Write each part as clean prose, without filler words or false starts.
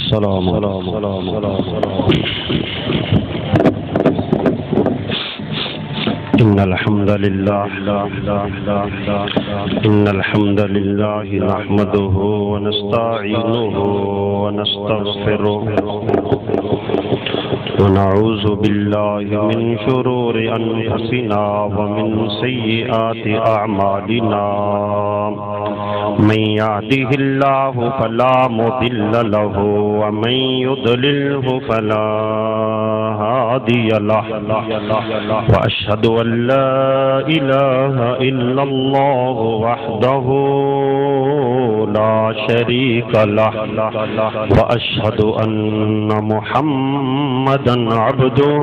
السلام إن الحمد لله نحمده ونستعينه ونستغفره ونعوذ بالله من شرور أنفسنا ومن سيئات أعمالنا من يهده الله فلا مضل له ومن يضلله فلا هادي له وأشهد أن لا إله إلا الله وحده لا شريك له وأشهد أن محمدا عبده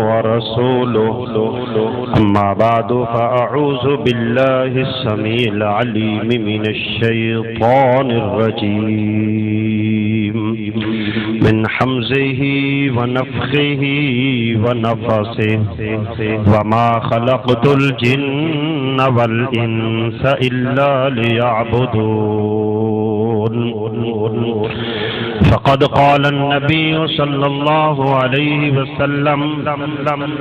ورسوله أما بعد فأعوذ بالله السميع العليم من الشيطان الرجيم من حمزه ونفخه ونفسه وما خلقت الجن والإنس إلا ليعبدون فقد قال النبي صلى الله عليه وسلم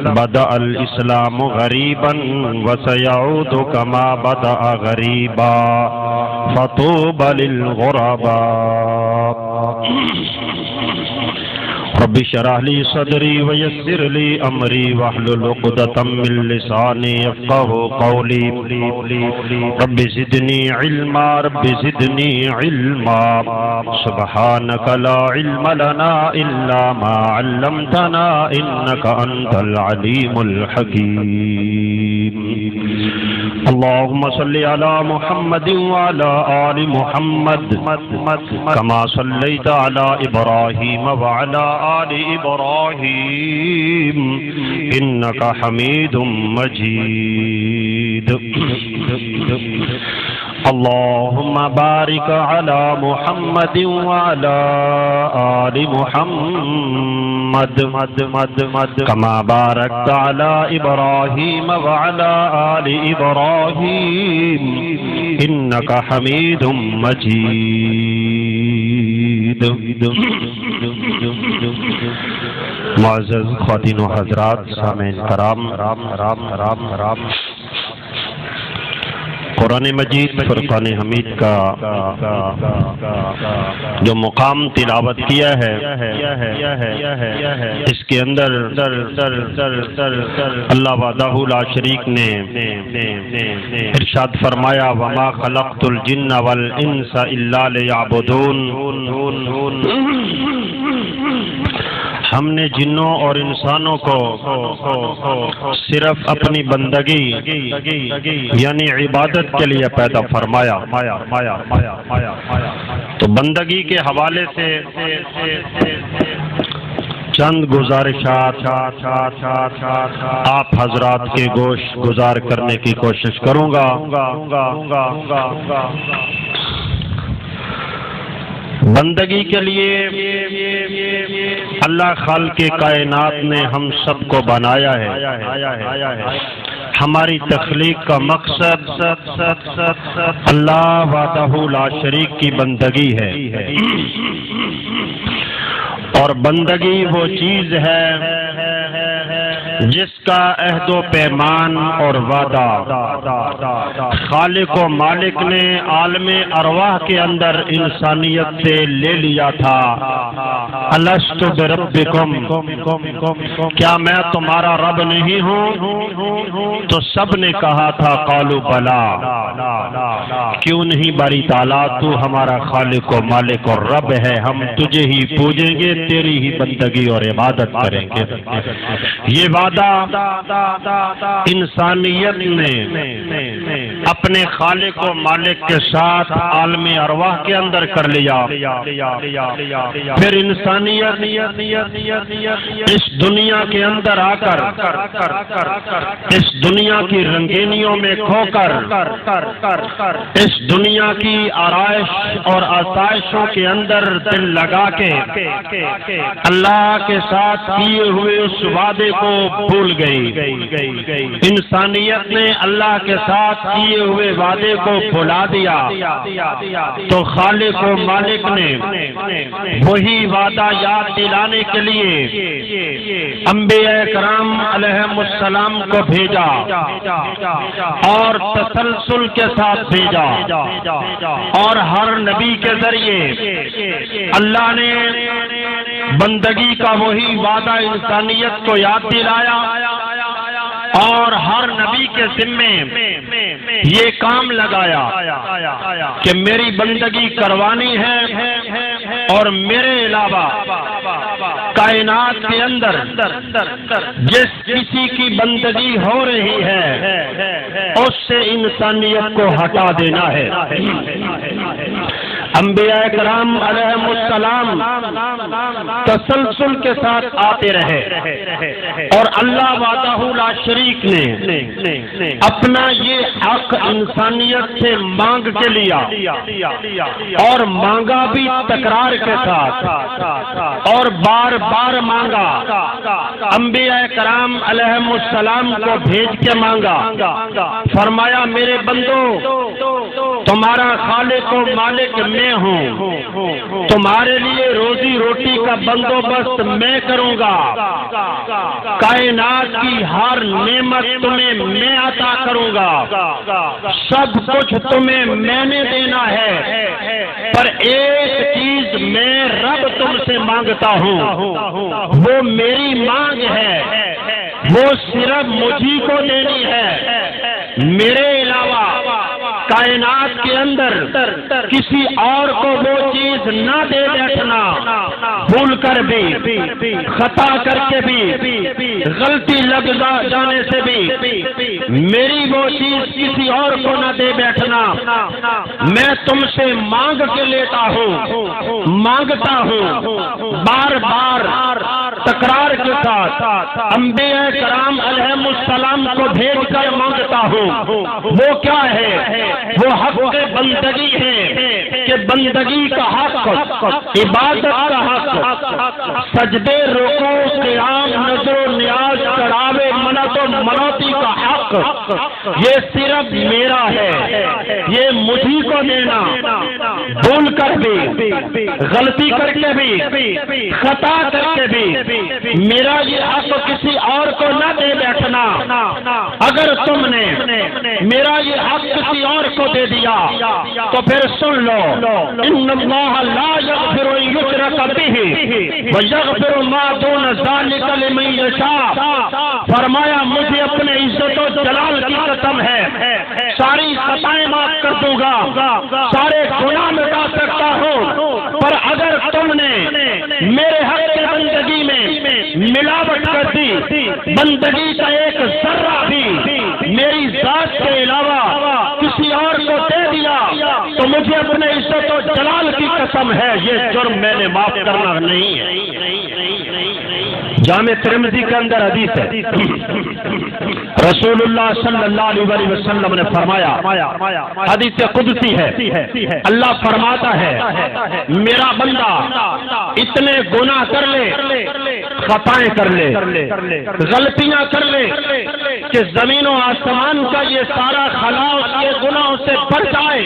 بدأ الإسلام غريبا وسيعود كما بدأ غريبا فطوبى للغرباء رب اشرح لي صدري ويسر لي أمري واحلل عقدة من لساني يفقهوا قولي رب زدني علما رب زدني علما سبحانك لا علم لنا إلا ما علمتنا إنك أنت العليم الحكيم اللهم صل على محمد وعلى آل محمد كما صليت على إبراهيم وعلى آل إبراهيم إنك حميد مجيد اللهم بارك على محمد وعلى آل محمد كما باركت على إبراهيم وعلى آل إبراهيم إنك حميد مجيد معزز خواتین و حضرات سامعین کرام قرآن مجید فرقان حمید کا جو مقام تلاوت کیا ہے اس کے اندر اللہ وحدہ لا شریک نے ارشاد فرمایا وما خلقت الجن والانس الا لیعبدون ہم نے جنوں اور انسانوں کو صرف اپنی بندگی یعنی عبادت کے لیے پیدا فرمایا تو بندگی کے حوالے سے چند گزارشات آپ حضرات کے گوش گزار کرنے کی کوشش کروں گا بندگی کے لیے اللہ خالق کائنات نے ہم سب کو بنایا ہے ہماری تخلیق کا مقصد اللہ وحدہ لا شریک کی بندگی ہے اور بندگی وہ چیز ہے جس کا عہد و پیمان اور وعدہ خالق و مالک نے عالم ارواح کے اندر انسانیت سے لے لیا تھا الست بربکم کیا میں تمہارا رب نہیں ہوں تو سب نے کہا تھا قالوا بلا کیوں نہیں باری تعالیٰ تو ہمارا خالق و مالک اور رب ہے ہم تجھے ہی پوجیں گے تیری ہی بندگی اور عبادت کریں گے یہ وعدہ انسانیت نے اپنے خالق و مالک کے ساتھ عالم ارواح کے اندر کر لیا پھر انسانیت اس دنیا کے اندر آ کر اس دنیا کی رنگینیوں میں کھو کر اس دنیا کی آرائش اور آسائشوں کے اندر دل لگا کے اللہ کے ساتھ کیے ہوئے اس وعدے کو بھول گئی انسانیت نے اللہ کے ساتھ کیے ہوئے ہوئے وعدے کو بھلا دیا تو خالق و مالک نے وہی وعدہ یاد دلانے کے لیے انبیاء کرام علیہم السلام کو بھیجا اور تسلسل کے ساتھ بھیجا، اور ہر نبی کے ذریعے اللہ نے بندگی کا وہی وعدہ انسانیت کو یاد دلایا، اور ہر نبی کے ذمے یہ کام لگایا کہ میری بندگی کروانی ہے، اور میرے علاوہ کائنات کے اندر جس کسی کی بندگی ہو رہی ہے اس سے انسانیت کو ہٹا دینا ہے۔ انبیاء کرام علیہم السلام تسلسل کے ساتھ آتے رہے، اور اللہ وحدہ لا شریک نے اپنا یہ حق انسانیت سے مانگ کے لیا، اور مانگا بھی تکرار کے ساتھ، اور بار بار مانگا، انبیاء کرام علیہم السلام کو بھیج کے مانگا، فرمایا میرے بندو تمہارا خالق و مالک میں ہوں، تمہارے لیے روزی روٹی کا بندوبست میں کروں گا، کائنات کی ہر نعمت تمہیں میں عطا کروں گا، سب کچھ تمہیں میں نے دینا ہے، پر ایک چیز میں رب تم سے مانگتا ہوں، وہ میری مانگ ہے، وہ صرف مجھی کو دینی ہے، میرے علاوہ کائنات کے اندر کسی اور کو وہ چیز نہ دے بیٹھنا، بھول کر بھی، خطا کر کے بھی، غلطی لگ جانے سے بھی میری وہ چیز کسی اور کو نہ دے بیٹھنا، میں تم سے مانگ کے لیتا ہوں، مانگتا ہوں، بار بار تکرار کے ساتھ انبیاء کرام علیہم السلام کو بھیج کر مانگتا ہوں۔ وہ کیا ہے؟ وہ حق بندگی ہے کہ بندگی کا حق، عبادت کا حق، سجدے رکوع قیام نظر و نیاز چڑھاوے منت و منوتی کا حق، یہ صرف میرا ہے، یہ مجھی کو دینا، بھول کر بھی، غلطی کر کے بھی، خطا کر کے بھی میرا یہ حق کسی اور کو نہ دے بیٹھنا، اگر تم نے میرا یہ حق کسی اور کو دے دیا تو پھر سن لو، ان اللہ لا یغفر ان یشرک بہ ویغفر ما دون ذلک لمن یشاء، فرمایا مجھے اپنے عزت و جلال کی قسم ہے ساری خطائیں معاف کر دوں گا، سارے گناہ مٹا سکتا ہوں، پر اگر تم نے میرے حق کی بندگی میں ملاوٹ کر دی، بندگی کا ایک ذرہ بھی میری ذات کے علاوہ کسی اور کو دے دیا تو مجھے اپنے عزت و جلال کی قسم ہے یہ جرم میں نے معاف کرنا نہیں ہے۔ جامع ترمذی کے اندر حدیث ہے، رسول اللہ صلی اللہ علیہ وسلم نے فرمایا، حدیث قدسی ہے، اللہ فرماتا ہے میرا بندہ اتنے گناہ کر لے، خطائیں کر لے، غلطیاں کر لے کہ زمین و آسمان کا یہ سارا خلا اس کے گناہوں سے بڑھ جائے،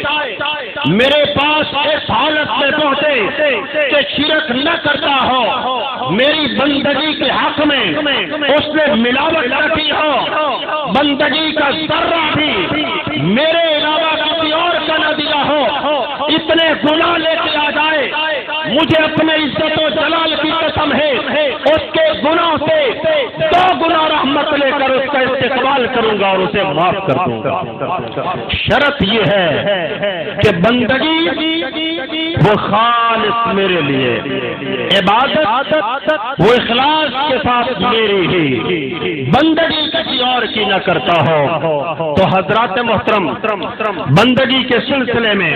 میرے پاس اس حالت میں پہنچے کہ شرک نہ کرتا ہو، میری بندگی کے حق میں اس نے ملاوٹ نہ کی ہو، بندگی کا ذرہ بھی میرے علاوہ کسی اور کا نہ دیا ہو، اتنے گناہ لے کے آ جائے، مجھے اپنے عزت و جلال کی قسم ہے اس کے گناہ سے 2 گنا رحمت لے کر اس کا استقبال کروں گا اور اسے معاف کر دوں گا۔ شرط یہ ہے کہ بندگی وہ خالص میرے لیے، عبادت وہ اخلاص کے ساتھ میری ہی، بندگی کسی اور کی نہ کرتا ہو۔ تو حضرات محترم، بندگی کے سلسلے میں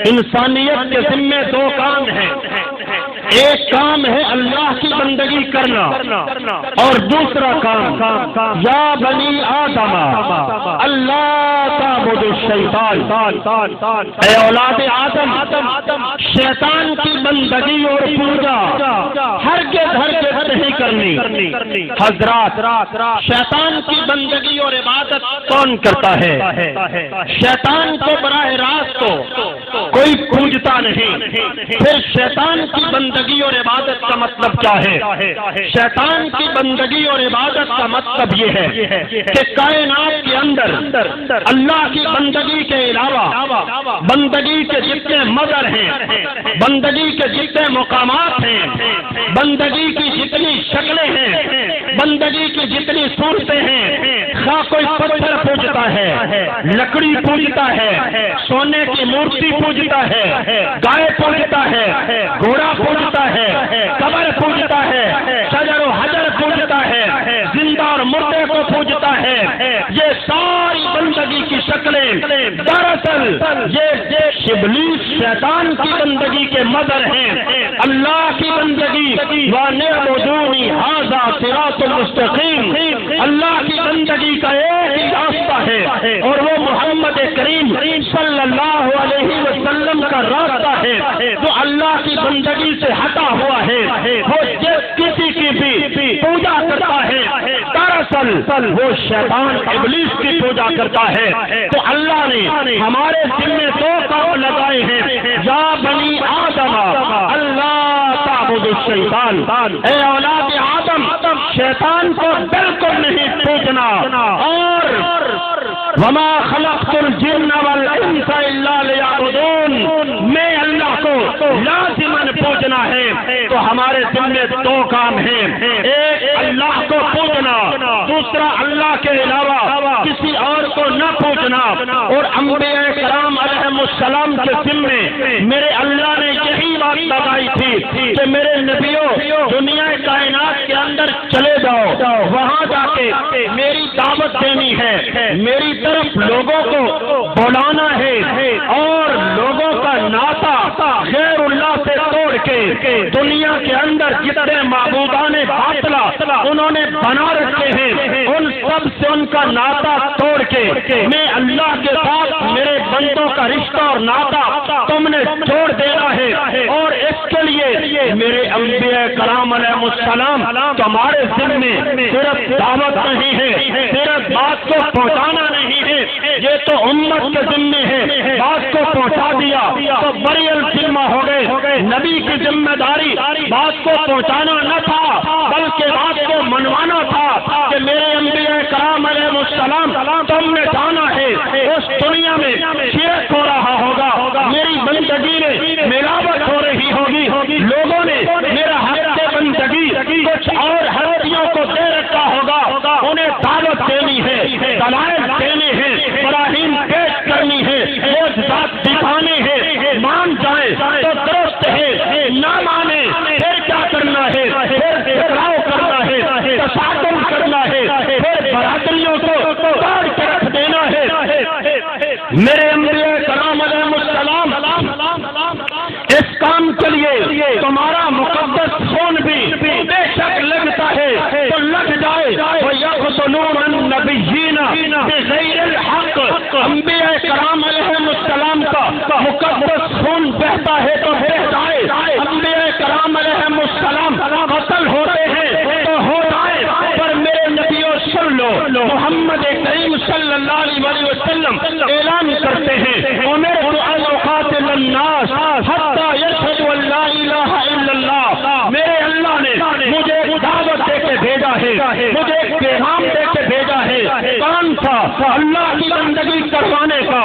انسانیت کے ذمے 2 کام ہیں، ایک کام ہے اللہ کی بندگی کرنا، اور دوسرا کام یا بنی آدم اللہ تعبدوا الشیطان، اے اولاد آدم شیطان کی بندگی اور پوجا ہرگز نہیں کرنی۔ حضرات شیطان کی بندگی اور عبادت کون کرتا ہے؟ شیطان کو براہ راست کوئی پوجتا نہیں، پھر شیطان کی بندگی اور عبادت کا مطلب کیا ہے؟ شیطان کی بندگی اور عبادت کا مطلب یہ ہے کہ کائنات کے اندر اللہ کی بندگی کے علاوہ بندگی کے جتنے مظہر ہیں، بندگی کے جتنے مقامات ہیں، بندگی کی جتنی شکلیں ہیں، بندگی کی جتنی صورتیں ہیں، خواہ کوئی پتھر پوجتا ہے، لکڑی پوجتا ہے، سونے کی مورتی پوجتا ہے، گائے پوجتا ہے، گھوڑا پوجتا ہے، قبر پوجتا ہے، شجر و حجر پوجتا ہے، زندہ اور مردے کو پوجتا ہے، یہ ساری بندگی کی شکلیں دراصل یہ ابلیس شیطان کی بندگی کے مظہر ہیں۔ اللہ کی بندگی وَنِعْبُدُونِي هَذَا صِرَاطٌ مُسْتَقِيمٌ، اللہ کی بندگی کا ایک ہی راستہ ہے اور وہ محمد کریم صلی اللہ علیہ وسلم کا راستہ ہے جو اللہ کی بندگی سے ہٹا ہوا ہے۔ وہ جس کسی کی بھی پوجا کرتا ہے دراصل وہ شیطان ابلیس کی پوجا کرتا ہے۔ تو اللہ نے ہمارے ذمہ دو کام لگائے ہیں، یا بنی آدم اللہ تعبدوا الشیطان، اے اولاد آدم شیطان کو بالکل نہیں پوجنا، اور وما خلقت الجن والانس الا لیعبدون، میں اللہ کو لازماً پوجنا ہے۔ تو ہمارے ذمہ دو کام ہیں، ایک اللہ کو پوجنا، دوسرا اللہ کے علاوہ کسی اور کو نہ پوجنا۔ اور انبیاء کرام علیہم السلام کے ذمے میرے اللہ نے یہی بات لگائی تھی کہ میرے نبیوں دنیا کائنات کے اندر چلے جاؤ، وہاں جا کے میری دعوت دینی ہے، میری طرف لوگوں کو بلانا ہے، اور لوگوں کا ناطا غیر اللہ سے توڑ کے دنیا کے اندر جتنے معبودان باطلا انہوں نے بنا رکھے ہیں ان سب سے ان کا ناطا توڑ کے میں اللہ کے ساتھ میرے بندوں کا رشتہ اور ناطا تم نے جوڑ دینا ہے۔ اور اس کے لیے میرے انبیاء کرام علیہ السلام تمہارے ذمے صرف دعوت نہیں ہے، صرف بات کو پہنچانا نہیں ہے، یہ تو امت کے ذمے ہے، بات کو پہنچا دیا تو بڑی الذمہ ہو گئے۔ نبی کی ذمہ داری بات کو پہنچانا نہ تھا بلکہ بات کو منوانا تھا کہ میرے انبیاء کرام علیہ السلام تم نے جانا ہے اس دنیا میں شرک ہو رہا ہوگا، میری بندگی میں ملاوٹ ہو رہی ہوگی، لوگوں نے میرا حق بندگی کچھ اور ہستیوں کو دے رکھا ہوگا، انہیں دعوت دینی ہے، دلائل دینے ہیں، براہین پیش کرنی ہے، معجزات دکھانے ہیں، مان جائیں تو درست ہے، نہ مانے پھر کیا کرنا ہے، پھر ٹکراؤ کرنا ہے، تصادم کرنا ہے، پھر برادریوں کو توڑ کے رکھ دینا ہے۔ میرے انبیاء کرام علیہ السلام اس کام کے لیے تمہارا مقدس خون بھی بے شک لگتا ہے تو لگ جائے۔ وَيَقْتُلُونَ النَّبِيِّينَ بِغَيْرِ الْحَقِّ، انبیاء کرام علیہ السلام کا مقدس خون بہتا ہے تو بہ جائے، انبیاء کرام علیہ السلام قتل ہوتے ہیں تو ہو جائے، پر میرے نبیوں سن لو، محمد کریم صلی اللہ علیہ وسلم اعلان کرتے ہیں اُمِرْتُ أَنْ أُقَاتِلَ النَّاسَ حَتَّى يَشْهَدُوا أَن لَا إِلَٰهَ إِلَّا اللَّهُ، میرے اللہ نے مجھے دعوت دے کے بھیجا ہے، مجھے پیغام دے کے بھیجا ہے، کون سا؟ اللہ کی بندگی کروانے کا،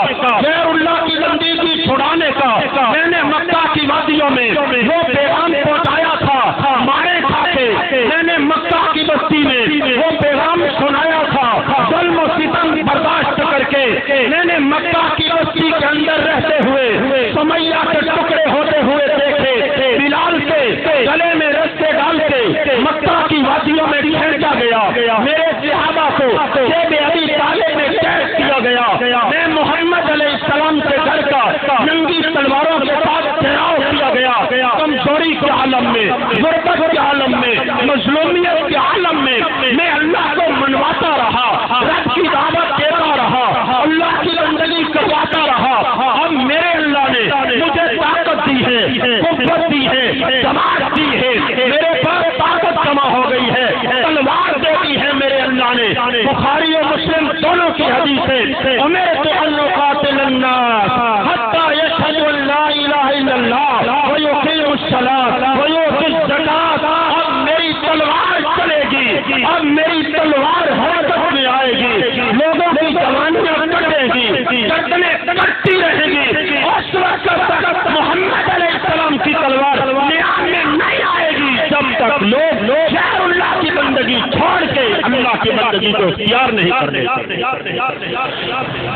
غیر اللہ کی بندگی چھڑانے کا۔ میں نے مکہ کی وادیوں میں وہ پیغام پہنچایا تھا، مارے کھاتے میں نے مکہ کی بستی میں وہ پیغام سنایا تھا، ظلم و ستم برداشت کر کے میں نے مکہ کی بستی کے اندر رہتے ہوئے سمیہ کے ٹکڑے ہوتے ہوئے دیکھے، بلال کے گلے میں رستے ڈال کے مکہ کی وادیوں میں پھینکا گیا، میرے صحابہ کو جیب ابی طالب میں قید کیا گیا، میں محمد علیہ السلام کے گھر کا ننگی تلواروں کے ساتھ گھیراؤ کیا گیا، کمزوری کے عالم میں، غربت کے عالم میں، مظلومیت کے عالم میں اللہ کو منواتا رہا، رب کی دعوت دیتا رہا، اللہ کی بندگی کرواتا رہا۔ اب میرے اللہ نے مجھے طاقت دی ہے، قوت دی ہے، جماعت دی ہے، میرے پاس طاقت جمع ہو گئی ہے، تلوار دے دی ہے میرے اللہ نے۔ بخاری اور مسلم دونوں کی حدیث ہے، امرت ان اقاتل الناس حتی یشہدوا ان لا الہ الا اللہ ویقیموا الصلاۃ ویؤتوا الزکاۃ۔ اب میری تلوار چلے گی، اب میری تلوار حرکت میں آئے گی، لوگوں کی جوانیاں کٹے گی، گردنیں کٹتی رہے گی۔ اس وقت تک محمد علیہ السلام کی تلوار نیام میں نہیں آئے گی جب تک لوگ غیر اللہ کی بندگی چھوڑ کے اللہ کی بندگی کو اختیار نہیں کر لیتے۔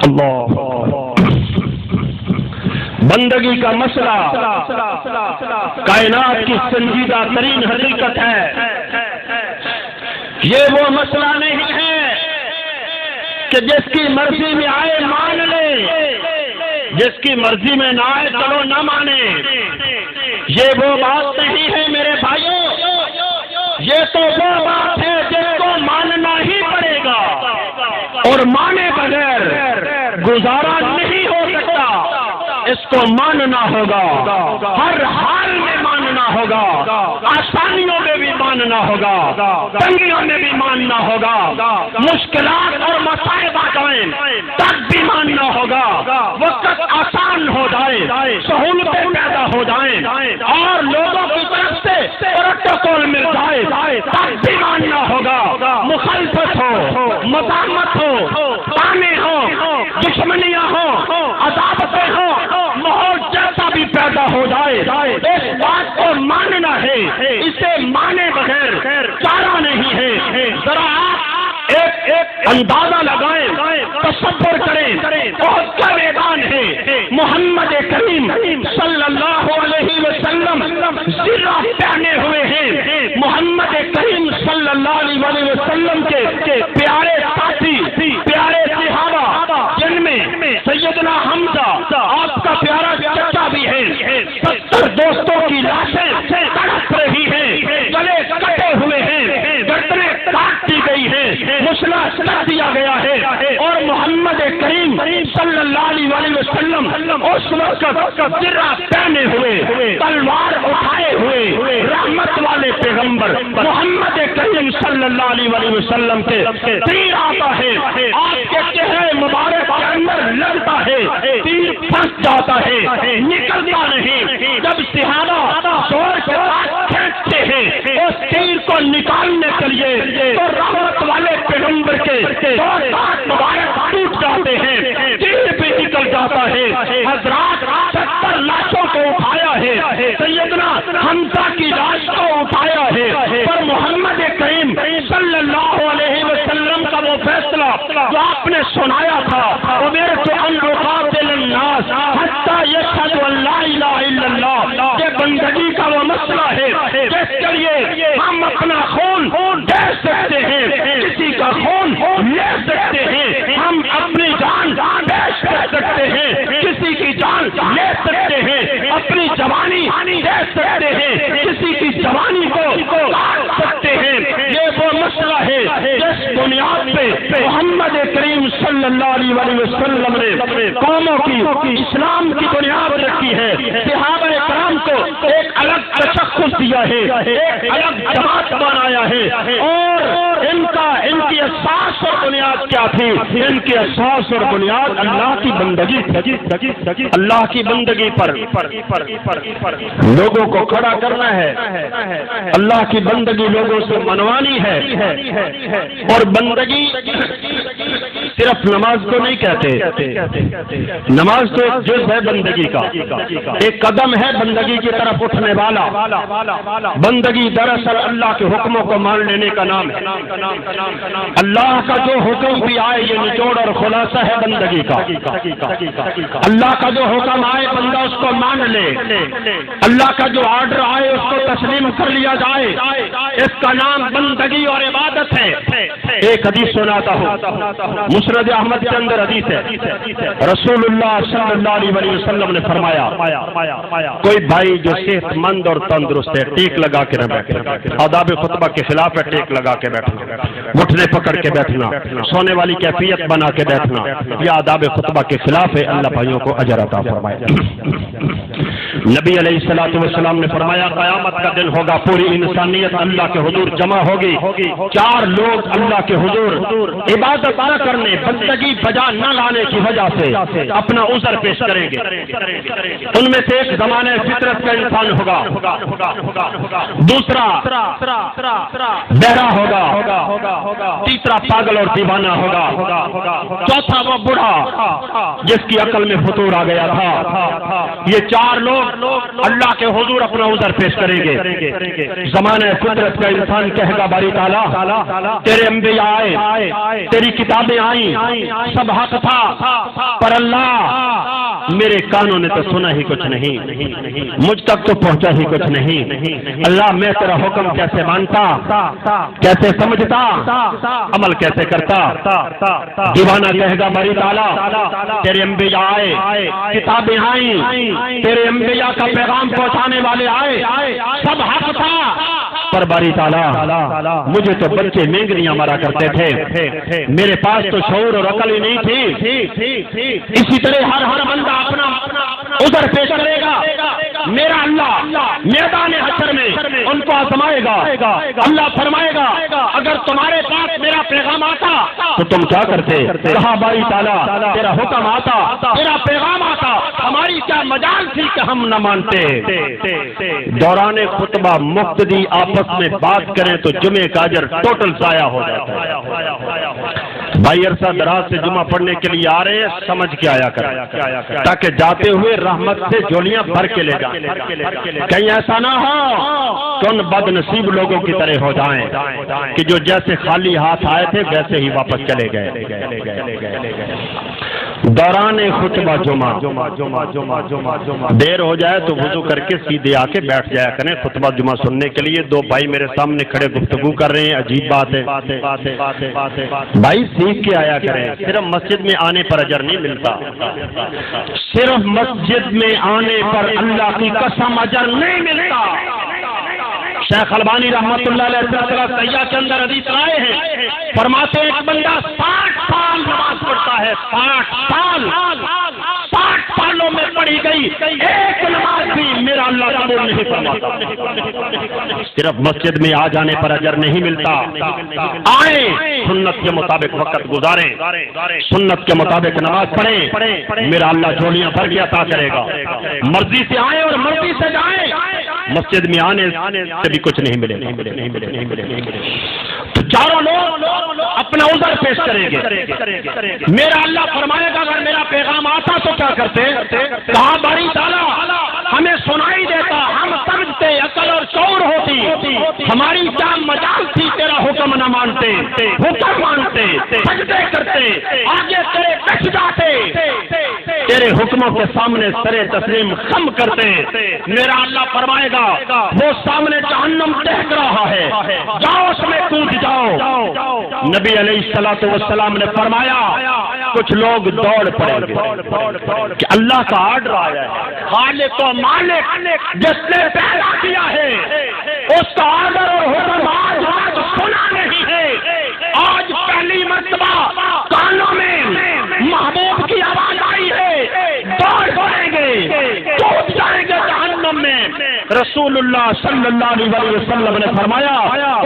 اللہ بندگی کا مسئلہ کائنات کی سنجیدہ ترین حقیقت ہے۔ یہ وہ مسئلہ نہیں ہے کہ جس کی مرضی میں آئے مان لے، جس کی مرضی میں نہ آئے چلو نہ مانے۔ یہ وہ بات نہیں ہے میرے بھائیوں، یہ تو وہ بات ہے جس کو ماننا ہی پڑے گا، اور مانے بغیر گزارا نہیں ہو سکتا۔ اس کو ماننا ہوگا، ہر حال میں ماننا ہوگا، آسانیوں میں بھی ماننا ہوگا، تنگیوں میں بھی ماننا ہوگا، مشکلات اور مصائب آ جائیں تب بھی ماننا ہوگا، وقت آسان ہو جائے، سہولتیں پیدا ہو جائیں اور لوگوں کی طرف سے پروٹوکول مل جائے تب بھی ماننا ہوگا۔ مخالفت ہو، مزاحمت ہو، تانے ہو، دشمنیاں ہوں، عداوتیں ہوں، ماحول جیسا بھی پیدا ہو جائے، اس بات کو ماننا ہے۔ اسے مانے بغیر چارہ نہیں ہے۔ ذرا آپ ایک اندازہ لگائیں، تصور کریں، بہت کا میدان ہے، محمد کریم صلی اللہ علیہ وسلم زرہ پہنے ہوئے ہیں، محمد کریم صلی اللہ علیہ وسلم کے پیارے ساتھی، پیارے صحابہ، جن میں سیدنا حمزہ آپ کا پیارا چچا بھی ہے، 70 دوستوں کی لاشیں تڑپ رہی ہیں، گلے کٹے ہوئے ہیں، گردنیں کاٹ دی گئی ہیں، مسلح کر دیا گیا ہے، اور محمد کریم صلی اللہ علیہ وسلم اس وقت زرہ پہنے ہوئے، تلوار اٹھائے ہوئے، رحمت والے پیغمبر محمد کریم صلی اللہ علیہ وسلم کے تیر آتا ہے، آپ کے چہرے مبارک کے اندر لگتا ہے، تیر پھنس جاتا ہے، نکلتا نہیں۔ جب صحابہ زور سے ہاتھ کھینچتے ہیں اس تیر کو نکالنے کے لیے تو رحمت والے پیغمبر کے دو ہاتھ مبارک ٹوٹ جاتے ہیں، تیر بھی نکل جاتا ہے۔ حضرات 70 لاشوں کو اٹھایا ہے، سیدنا حمزہ کی لاش کو اٹھایا ہے، پر محمد کریم صلی اللہ علیہ وسلم کا وہ فیصلہ جو آپ نے سنایا تھا، امرت ان اقاتل الناس حتی یشہدوا ان لا الہ الا اللہ، یہ بندگی کا وہ مسئلہ ہے جس کے لیے ہم اپنا خون دے سکتے ہیں، کسی کا خون لے سکتے ہیں، ہم اپنی جان پیش کر سکتے ہیں، کسی کی جان لے سکتے ہیں، اپنی جوانی دے سکتے ہیں، کسی کی جوانی کو کاٹ سکتے ہیں۔ یہ وہ مسئلہ ہے جس بنیاد پہ محمد کریم صلی اللہ علیہ وسلم نے قوموں کی اسلام کی بنیاد رکھی ہے، صحابہ کرام کو ایک الگ تشخص دیا ہے، ایک الگ جماعت بنایا ہے، اور ان کی اساس اور بنیاد کیا تھی؟ ان کی اساس اور بنیاد اللہ کی بندگی، اللہ کی بندگی پر لوگوں کو کھڑا کرنا ہے، اللہ کی بندگی لوگوں سے منوانی ہے، اور بندگی صرف نماز کو نہیں کہتے، نماز تو ایک جز ہے بندگی کا، ایک قدم ہے بندگی کی طرف اٹھنے والا۔ بندگی دراصل اللہ کے حکموں کو مان لینے کا نام ہے، اللہ کا جو حکم بھی آئے یہ نچوڑ اور خلاصہ ہے بندگی کا۔ اللہ کا جو حکم آئے بندہ اس کو مان لے، اللہ کا جو آرڈر آئے اس کو تسلیم تسلیم کر لیا جائے، اس کا نام بندگی اور عبادت ہے۔ ایک حدیث سناتا ہوں، مسند احمد کے اندر حدیث ہے، رسول اللہ صلی اللہ علیہ وسلم نے فرمایا کوئی بھائی جو صحت مند اور تندرست ہے ٹیک لگا کے نہ بیٹھے، آداب خطبہ کے خلاف ہے ٹیک لگا کے بیٹھنا، گھٹنے پکڑ کے بیٹھنا، سونے والی کیفیت بنا کے بیٹھنا، یہ آداب خطبہ کے خلاف ہے۔ اللہ بھائیوں کو اجر عطا فرمائے۔ نبی علیہ الصلوۃ والسلام نے فرمایا قیامت کا دن ہوگا، پوری انسانیت اللہ کے حضور جمع ہوگی، چار لوگ اللہ کے حضور عبادت نہ کرنے، بندگی بجا نہ لانے کی وجہ سے اپنا عذر پیش کریں گے۔ ان میں سے ایک زمانے فطرت کا انسان ہوگا، دوسرا بہرا ہوگا، تیسرا پاگل اور دیوانہ ہوگا، چوتھا وہ بوڑھا جس کی عقل میں فطور آ گیا تھا۔ یہ چار لوگ اللہ کے حضور اپنا عذر پیش کریں گے۔ زمانہ فطرت کا انسان کہے گا باری تعالیٰ تیرے انبیاء آئے، تیری کتابیں آئیں، سب حق تھا، پر اللہ میرے کانوں نے تو سنا ہی کچھ نہیں، مجھ تک تو پہنچا ہی کچھ نہیں۔ اللہ میں تیرا حکم کیسے مانتا، کیسے سمجھتا، عمل کیسے کرتا؟ دیوانہ کہے گا باری تعالیٰ تیرے انبیاء آئے، کتابیں آئیں، تیرے انبیاء کا پیغام پہنچانے والے آئے، سب حق تھا، پر باری تعالیٰ مجھے تو بچے مینگنیاں مارا کرتے تھے، میرے پاس تو شعور اور عقل ہی نہیں تھی۔ اسی طرح ہر بندہ اپنا عذر پیش کرے گا۔ میرا اللہ میدان حشر میں ان کو آزمائے گا۔ اللہ فرمائے گا اگر تمہارے پاس میرا پیغام آتا تو تم کیا کرتے؟ کہا باری تعالیٰ تیرا حکم آتا، تیرا پیغام آتا، ہماری کیا مجال تھی کہ ہم نہ مانتے۔ دوران خطبہ مقتدی آپس میں بات کریں تو جمعے کا اجر ٹوٹل ضائع ہو جاتا ہے۔ بھائی عرصہ دراز سے جمعہ پڑھنے کے لیے آ رہے ہیں، سمجھ کے آیا کریں تاکہ جاتے ہوئے رحمت سے جولیاں بھر کے لے جائیں، کہیں ایسا نہ ہو کہ ان بد نصیب لوگوں کی طرح ہو جائیں کہ جو جیسے خالی ہاتھ آئے تھے ویسے ہی واپس چلے گئے۔ دوران خطبہ جمعہ دیر ہو جائے تو وضو کر کے سیدھے آ کے بیٹھ جایا کریں خطبہ جمعہ سننے کے لیے۔ دو بھائی میرے سامنے کھڑے گفتگو کر رہے ہیں، عجیب بات ہے، بھائی سیکھ کے آیا کریں۔ صرف مسجد میں آنے پر اجر نہیں ملتا، صرف مسجد میں آنے پر اللہ کی قسم اجر نہیں ملتا۔ شیخ البانی رحمت اللہ علیہ سلسلہ سیاح کے اندر حدیث لائے ہیں، فرماتے ہیں ایک بندہ 60 سال نماز پڑھتا ہے، 60 سالوں میں پڑھی گئی ایک نماز بھی میرا اللہ قبول نہیں فرماتا۔ صرف مسجد میں آ جانے پر اجر نہیں ملتا، آئیں سنت کے مطابق وقت گزاریں، سنت کے مطابق نماز پڑھیں، میرا اللہ جوڑیاں بھر کے عطا کرے گا۔ مرضی سے آئیں اور مرضی سے جائیں، مسجد میں آنے سے بھی کچھ نہیں ملے۔ تو چاروں لوگ اپنا عذر پیش کریں گے۔ میرا اللہ فرمائے گا اگر میرا پیغام آتا تو کیا کرتے؟ کہا باری تعالیٰ ہمیں سنائی دیتا، ہم سمجھتے، عقل اور شعور ہوتی، ہماری کیا مجال تھی تیرا حکم نہ مانتے، حکم مانتے، سجدے کرتے، آگے تیرے بیٹھ جاتے، تیرے حکموں کے سامنے سر تسلیم خم کرتے۔ میرا اللہ فرمائے گا وہ سامنے جہنم دہک رہا ہے، جاؤ اس میں کود جاؤ۔ نبی علیہ الصلوۃ والسلام نے فرمایا کچھ لوگ دوڑ پڑیں گے کہ اللہ کا آرڈر آیا ہے، خالق و مالک جس نے پیدا کیا ہے اس کا آرڈر اور حکم آج سنا نہیں ہے۔ آج پہلی مرتبہ کانوں میں محبوب کی آواز آئی ہے، دوڑ پڑیں گے، کود جائیں گے جہنم میں۔ رسول اللہ صلی اللہ علیہ وسلم نے فرمایا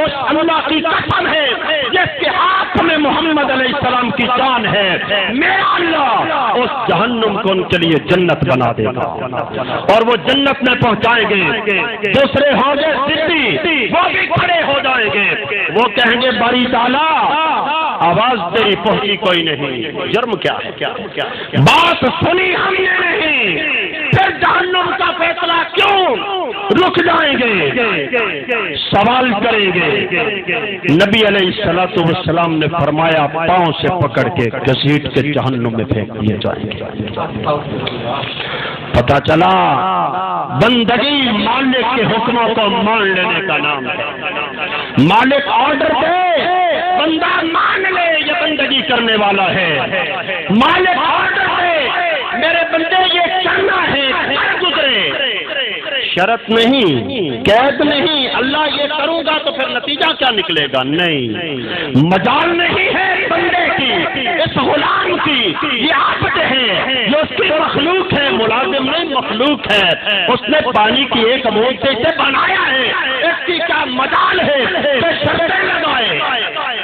اس اللہ کی قسم ہے جس کے ہاتھ میں محمد علیہ السلام کی جان ہے، میرا اللہ اس جہنم کو ان کے لیے جنت بنا دے گا اور وہ جنت میں پہنچائیں گے۔ دوسرے ہوں گے صدیق، وہ بھی کھڑے ہو جائیں گے، وہ کہیں گے باری تعالیٰ آواز تیری پہنچی کوئی نہیں، جرم کیا ہے؟ بات سنی ہم نے نہیں، پھر جہنم کا فیصلہ کیوں؟ رک جائیں گے۔ سوال کریں گے۔ نبی علیہ السلام نے فرمایا پاؤں سے پکڑ کے گھسیٹ کے جہنم میں پھینک دیے جائیں گے۔ پتہ چلا بندگی مالک کے حکموں کو مان لینے کا نام ہے۔ مالک آرڈر دے بندہ مان لے، یہ بندگی کرنے والا ہے۔ مالک آرڈر دے میرے بندے یہ کرنا ہے، گزرے، شرط نہیں، قید نہیں، اللہ یہ کروں گا تو پھر نتیجہ کیا نکلے گا؟ نہیں، مجال نہیں ہے بندے کی، اس غلام کی، یہ عبد ہے، یہ اس کی مخلوق ہے، ملازم نہیں مخلوق ہے، اس نے پانی کی ایک بوند سے اسے بنایا ہے، اس کی کیا مجال ہے کہ شرطیں لگائے،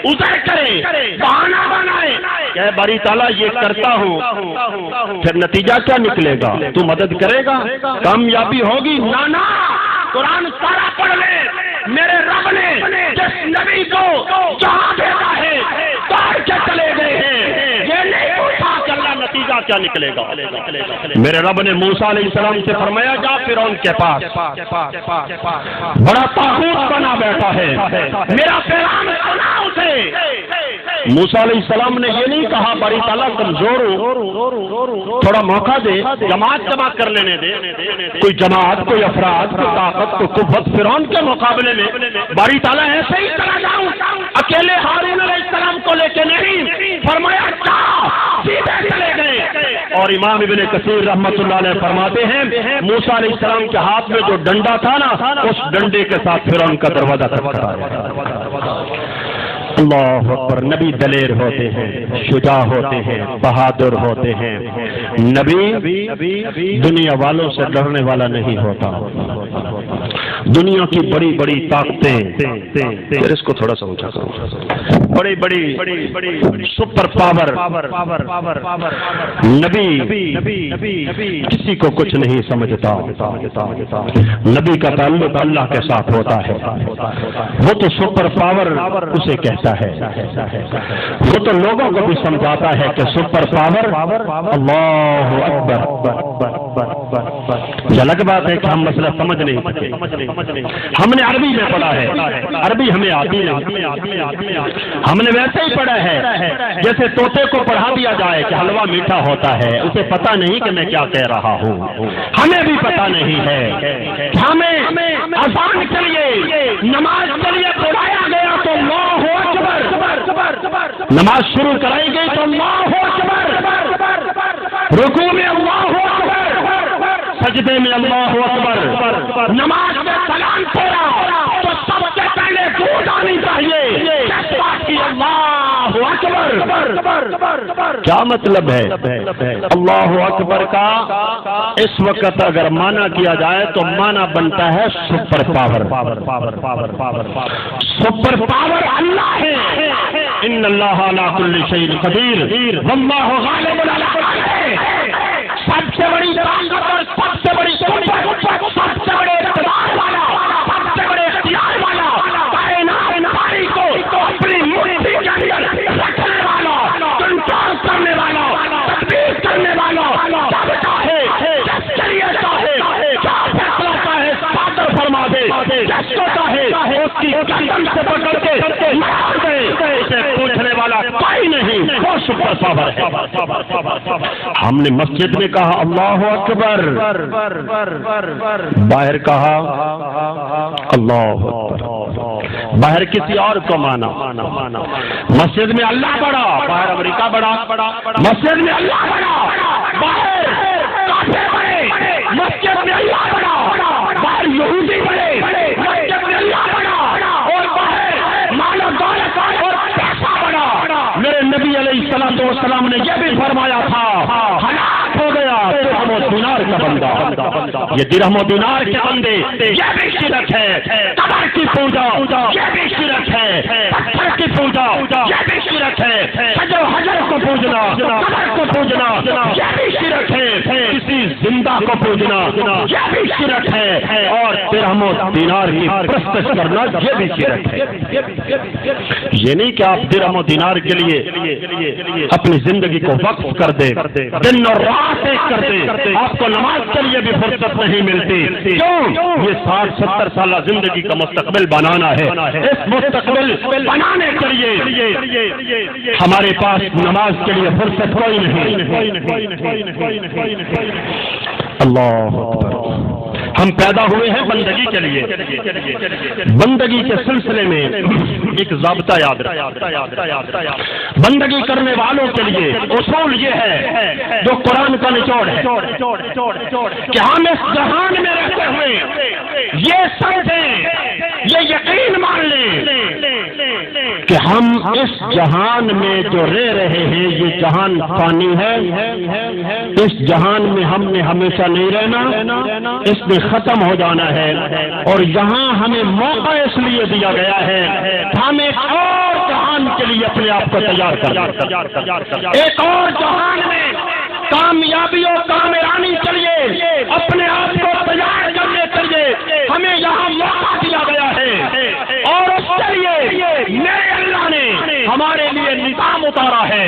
ادھر کرے، بہانہ بنائے کہ باری تعالیٰ یہ کرتا ہوں، پھر نتیجہ کیا نکلے گا؟ تو مدد کرے گا، کامیابی ہوگی؟ نہ، قرآن سارا پڑھ لے، میرے رب نے جس نبی کو جہاں بھیجا ہے توڑ کے چلے گئے ہیں، یہ نہیں پوچھا کہ اللہ نتیجہ کیا نکلے گا۔ میرے رب نے موسیٰ علیہ السلام سے فرمایا جا فرعون کے پاس، بڑا طاغوت بنا بیٹھا ہے، میرا پیغام سنا اسے۔ موسیٰ علیہ السلام نے یہ نہیں کہا باری تعالیٰ کمزور ہوں، تھوڑا موقع دے، جماعت جمع کر لینے دے، کوئی جماعت، کوئی افراد، کوئی طاقت، کوئی قوت فرعون کے مقابلے میں باری تعالیٰ ایسے ہی چلا جاؤں، اکیلے ہارون علیہ السلام کو لے کے نہیں، فرمایا جا، سیدھے چلے گئے۔ اور امام ابن کثیر رحمۃ اللہ علیہ فرماتے ہیں موسیٰ علیہ السلام کے ہاتھ میں جو ڈنڈا تھا نا، اس ڈنڈے کے ساتھ فرعون کا دروازہ کھٹکھٹایا۔ اللہ اکبر۔ نبی دلیر ہوتے ہیں، شجاع ہوتے ہیں، بہادر ہوتے ہیں۔ نبی دنیا والوں سے ڈرنے والا نہیں ہوتا۔ دنیا کی بڑی بڑی طاقتیں، اس کو تھوڑا سا اونچا کرو، بڑی بڑی سپر پاور، نبی کسی کو کچھ نہیں سمجھتا۔ نبی کا تعلق اللہ کے ساتھ ہوتا ہے، وہ تو سپر پاور اسے کہتا ہے، وہ تو لوگوں کو بھی سمجھاتا ہے کہ سپر پاور اللہ اکبر۔ یہ الگ بات ہے کہ ہم مسئلہ سمجھ نہیں سکے، ہم نے عربی میں پڑھا ہے، عربی ہمیں آتی نہیں، ہم نے ویسے ہی پڑھا ہے جیسے طوطے کو پڑھا دیا جائے کہ حلوہ میٹھا ہوتا ہے، اسے پتہ نہیں کہ میں کیا کہہ رہا ہوں، ہمیں بھی پتہ نہیں ہے۔ ہمیں اذان کے لیے، نماز کے لیے بلایا گیا تو اللہ اکبر، نماز شروع کرائی گئی تو اللہ اکبر، رکوع میں اللہ اکبر، سجدے میں اللہ اکبر، نماز میں سلام پھیرا تو سب سے پہلے دودھ آنی چاہیے، اللہ اکبر۔ کیا مطلب ہے اللہ اکبر کا؟ اس وقت اگر معنی کیا جائے تو معنی بنتا ہے سپر پاور۔ سپر پاور اللہ ہے، ان اللہ علی کل شیء قدیر واللہ غالب علی امرہ۔ سب سے بڑی طاقت اور سب سے بڑی قوت، سب سے بڑے اقتدار والا، سب سے بڑے اختیار والا، کائنات ساری کو اپنی مٹھی کے اندر رکھنے والا، کنٹرول کرنے والا، تدبیر کرنے والا، جب چاہے جس کے لیے چاہے کیا فیصلہ چاہے صادر فرما دے، جس کو چاہے اس کی قدم سے پکڑ کے مار دے، اسے پوچھنے والا کوئی نہیں، وہ سپر پاور ہے۔ ہم نے مسجد میں کہا اللہ اکبر، باہر کہا اللہ اکبر، باہر کسی اور کو مانا۔ مسجد میں اللہ بڑا، باہر امریکہ بڑا، مسجد میں اللہ بڑا، باہر کافر بڑے، مسجد میں اللہ بڑا، باہر یہودی بڑے، مسجد میں اللہ بڑا، اور باہر مال و دولت اور پیسہ بڑا۔ میرے نبی علیہ السلام نے یہ بھی فرمایا تھا ہلاک ہو گیا درہم و دینار کا بندہ، یہ درہم و دینار کے بندے، یہ بھی شرک ہے، قبر کی پوجا یہ بھی شرک ہے، پتھر کی پوجا یہ بھی شرک ہے، حجر و حجر کو پوجنا، قبر کو پوجنا یہ بھی شرک ہے، کسی زندہ کو پوجنا یہ بھی شرک ہے، اور درہم و دینار کی پرستش کرنا یہ بھی شرک ہے۔ یہ نہیں کہ آپ درہم و دینار کے لیے اپنی زندگی کو وقف کر دیں، دن اور رات ایک کر دیں، آپ کو نماز کے لیے بھی فرصت نہیں ملتی، کیوں؟ یہ 60-70 سالہ زندگی کا مستقبل بنانا ہے، اس مستقبل بنانے کے لیے ہمارے پاس نماز کے لیے فرصت کوئی نہیں۔ اللہ اکبر۔ ہم پیدا ہوئے ہیں بندگی کے لیے، بندگی کے سلسلے میں ایک ضابطہ یاد رکھیں، بندگی کرنے والوں کے لیے اصول یہ ہے جو قرآن کا نچوڑ ہے کہ ہم اس جہان میں رہتے ہوئے یہ سمجھیں، یہ یقین مان لیں کہ ہم اس جہان میں جو رہ رہے ہیں یہ جہان فانی ہے، اس جہان میں ہم نے ہمیشہ نہیں رہنا، اس میں ختم ہو جانا ہے، اور یہاں ہمیں موقع اس لیے دیا گیا ہے ہم ایک اور جہان کے لیے اپنے آپ کو تیار کریں، ایک اور جہان میں کامیابی اور کامیرانی کے لیے اپنے آپ کو تیار کرنے کے لیے ہمیں یہاں موقع دیا گیا ہے، اور اس کے لیے میرے اللہ نے ہمارے لیے نظام اتارا ہے،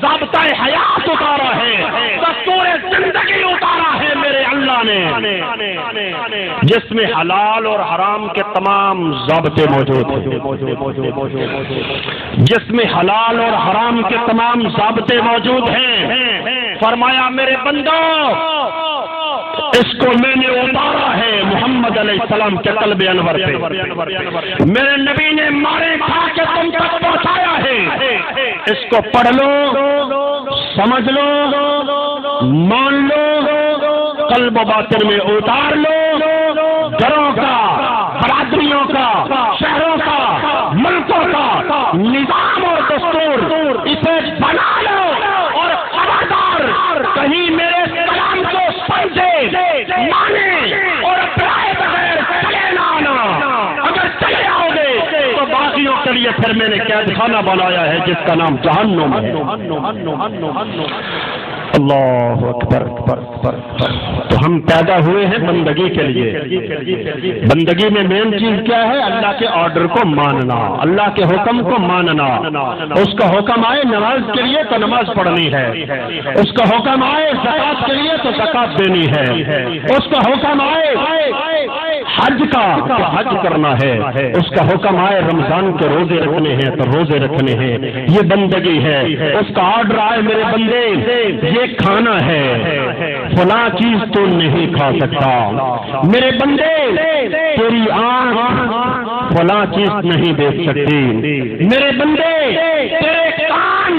ضابطہ حیات اتارا ہے، دستور زندگی اتارا ہے میرے اللہ نے، جس میں حلال اور حرام کے تمام ضابطے موجود ہیں، جس میں حلال اور حرام کے تمام ضابطے موجود ہیں۔ فرمایا میرے بندو اس کو میں نے اتارا ہے محمد علیہ السلام کے قلب انور پہ، میرے نبی نے مارے کھا کے تم تک پہنچایا ہے، اس کو پڑھ لو، سمجھ لو، مان لو، قلب و باطن میں اتار لو، گھروں کا، برادریوں کا، شہروں کا، ملکوں کا نظام اور دستور اسے بنا لو، اور خبردار کہیں میرے کلام کو سمجھے، مانے اور اپنائے بغیر چلے نہ آنا، اگر چلے آؤ گے تو باقیوں کے لیے پھر میں نے قید خانہ بنایا ہے جس کا نام جہنم ہے۔ اللہ اکبر۔ تو ہم پیدا ہوئے ہیں بندگی کے لیے، بندگی میں مین چیز کیا ہے؟ اللہ کے آرڈر کو ماننا، اللہ کے حکم کو ماننا، اس کا حکم آئے نماز کے لیے تو نماز پڑھنی ہے، اس کا حکم آئے زکات کے لیے تو زکات دینی ہے، اس کا حکم آئے حج کا تو حج کرنا ہے، اس کا حکم آئے رمضان کے روزے رکھنے ہیں تو روزے رکھنے ہیں، یہ بندگی ہے۔ اس کا آرڈر آئے میرے بندے یہ کھانا ہے، فلاں چیز تو نہیں کھا سکتا، میرے بندے تیری آنکھ فلاں چیز نہیں دیکھ سکتی، میرے بندے تیرے کان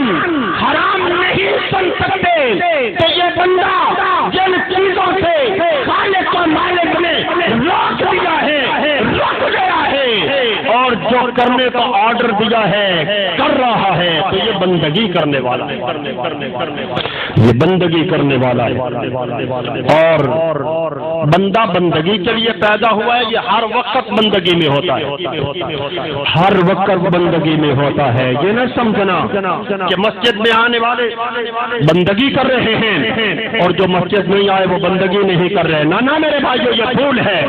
حرام نہیں سن سکتے، تو یہ بندہ جن چیزوں سے خالق و مالک نے روک دیا ہے، رک گیا ہے، اور جو کرنے کا آرڈر دیا ہے کر رہا ہے، تو یہ بندگی کرنے والا ہے، یہ بندگی کرنے والا ہے۔ اور بندہ بندگی کے لیے پیدا ہوا ہے، یہ ہر وقت بندگی میں ہوتا ہے، ہر وقت بندگی میں ہوتا ہے۔ یہ نہ سمجھنا کہ مسجد میں آنے والے بندگی کر رہے ہیں اور جو مسجد نہیں آئے وہ بندگی نہیں کر رہے، نہ میرے بھائیو یہ بھول ہے،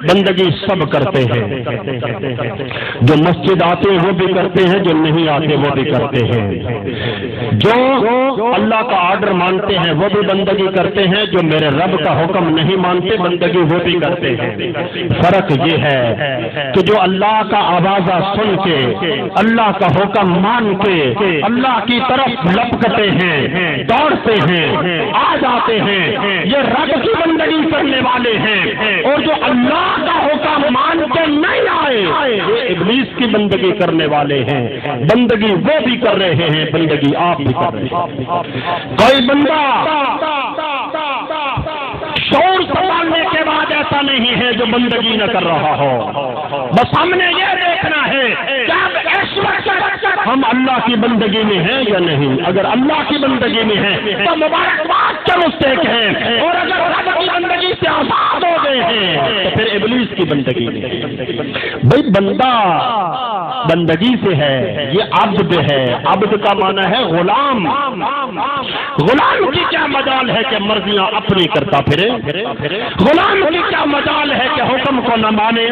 بندگی سب کرتے ہیں، جو مسجد آتے ہیں وہ بھی کرتے ہیں، جو نہیں آتے وہ بھی کرتے ہیں، جو اللہ کا آرڈر مانتے ہیں وہ بھی بندگی کرتے ہیں، جو میرے رب کا حکم نہیں مانتے بندگی وہ بھی کرتے ہیں۔ فرق یہ ہے کہ جو اللہ کا آوازہ سن کے، اللہ کا حکم مان کے اللہ کی طرف لپکتے ہیں، دوڑتے ہیں، آ جاتے ہیں، یہ رب کی بندگی کرنے والے ہیں، اور جو اللہ کا حکم مان کے نہیں آئے یہ ابلیس کی بندگی کرنے والے ہیں۔ بندگی وہ بھی کر رہے ہیں، بندگی آپ بھی کر رہے ہیں۔ کوئی بندہ شعور سنبھالنے کے بعد ایسا نہیں ہے جو بندگی نہ کر رہا ہو، بس ہم نے یہ دیکھنا ہے کہ اب اس وقت ہم اللہ کی بندگی میں ہیں یا نہیں۔ اگر اللہ کی بندگی میں ہیں تو مبارکباد کے مستحق ہیں، اور اگر رب کی بندگی سے آزاد ہو گئے ہیں تو پھر ابلیس کی بندگی میں۔ بھئی بندہ بندگی سے ہے، یہ عبد ہے، عبد کا معنی ہے غلام۔ غلام کی کیا مجال ہے کہ مرضیاں اپنی کرتا پھرے، غلام کی کیا مجال ہے کہ حکم کو نہ مانے۔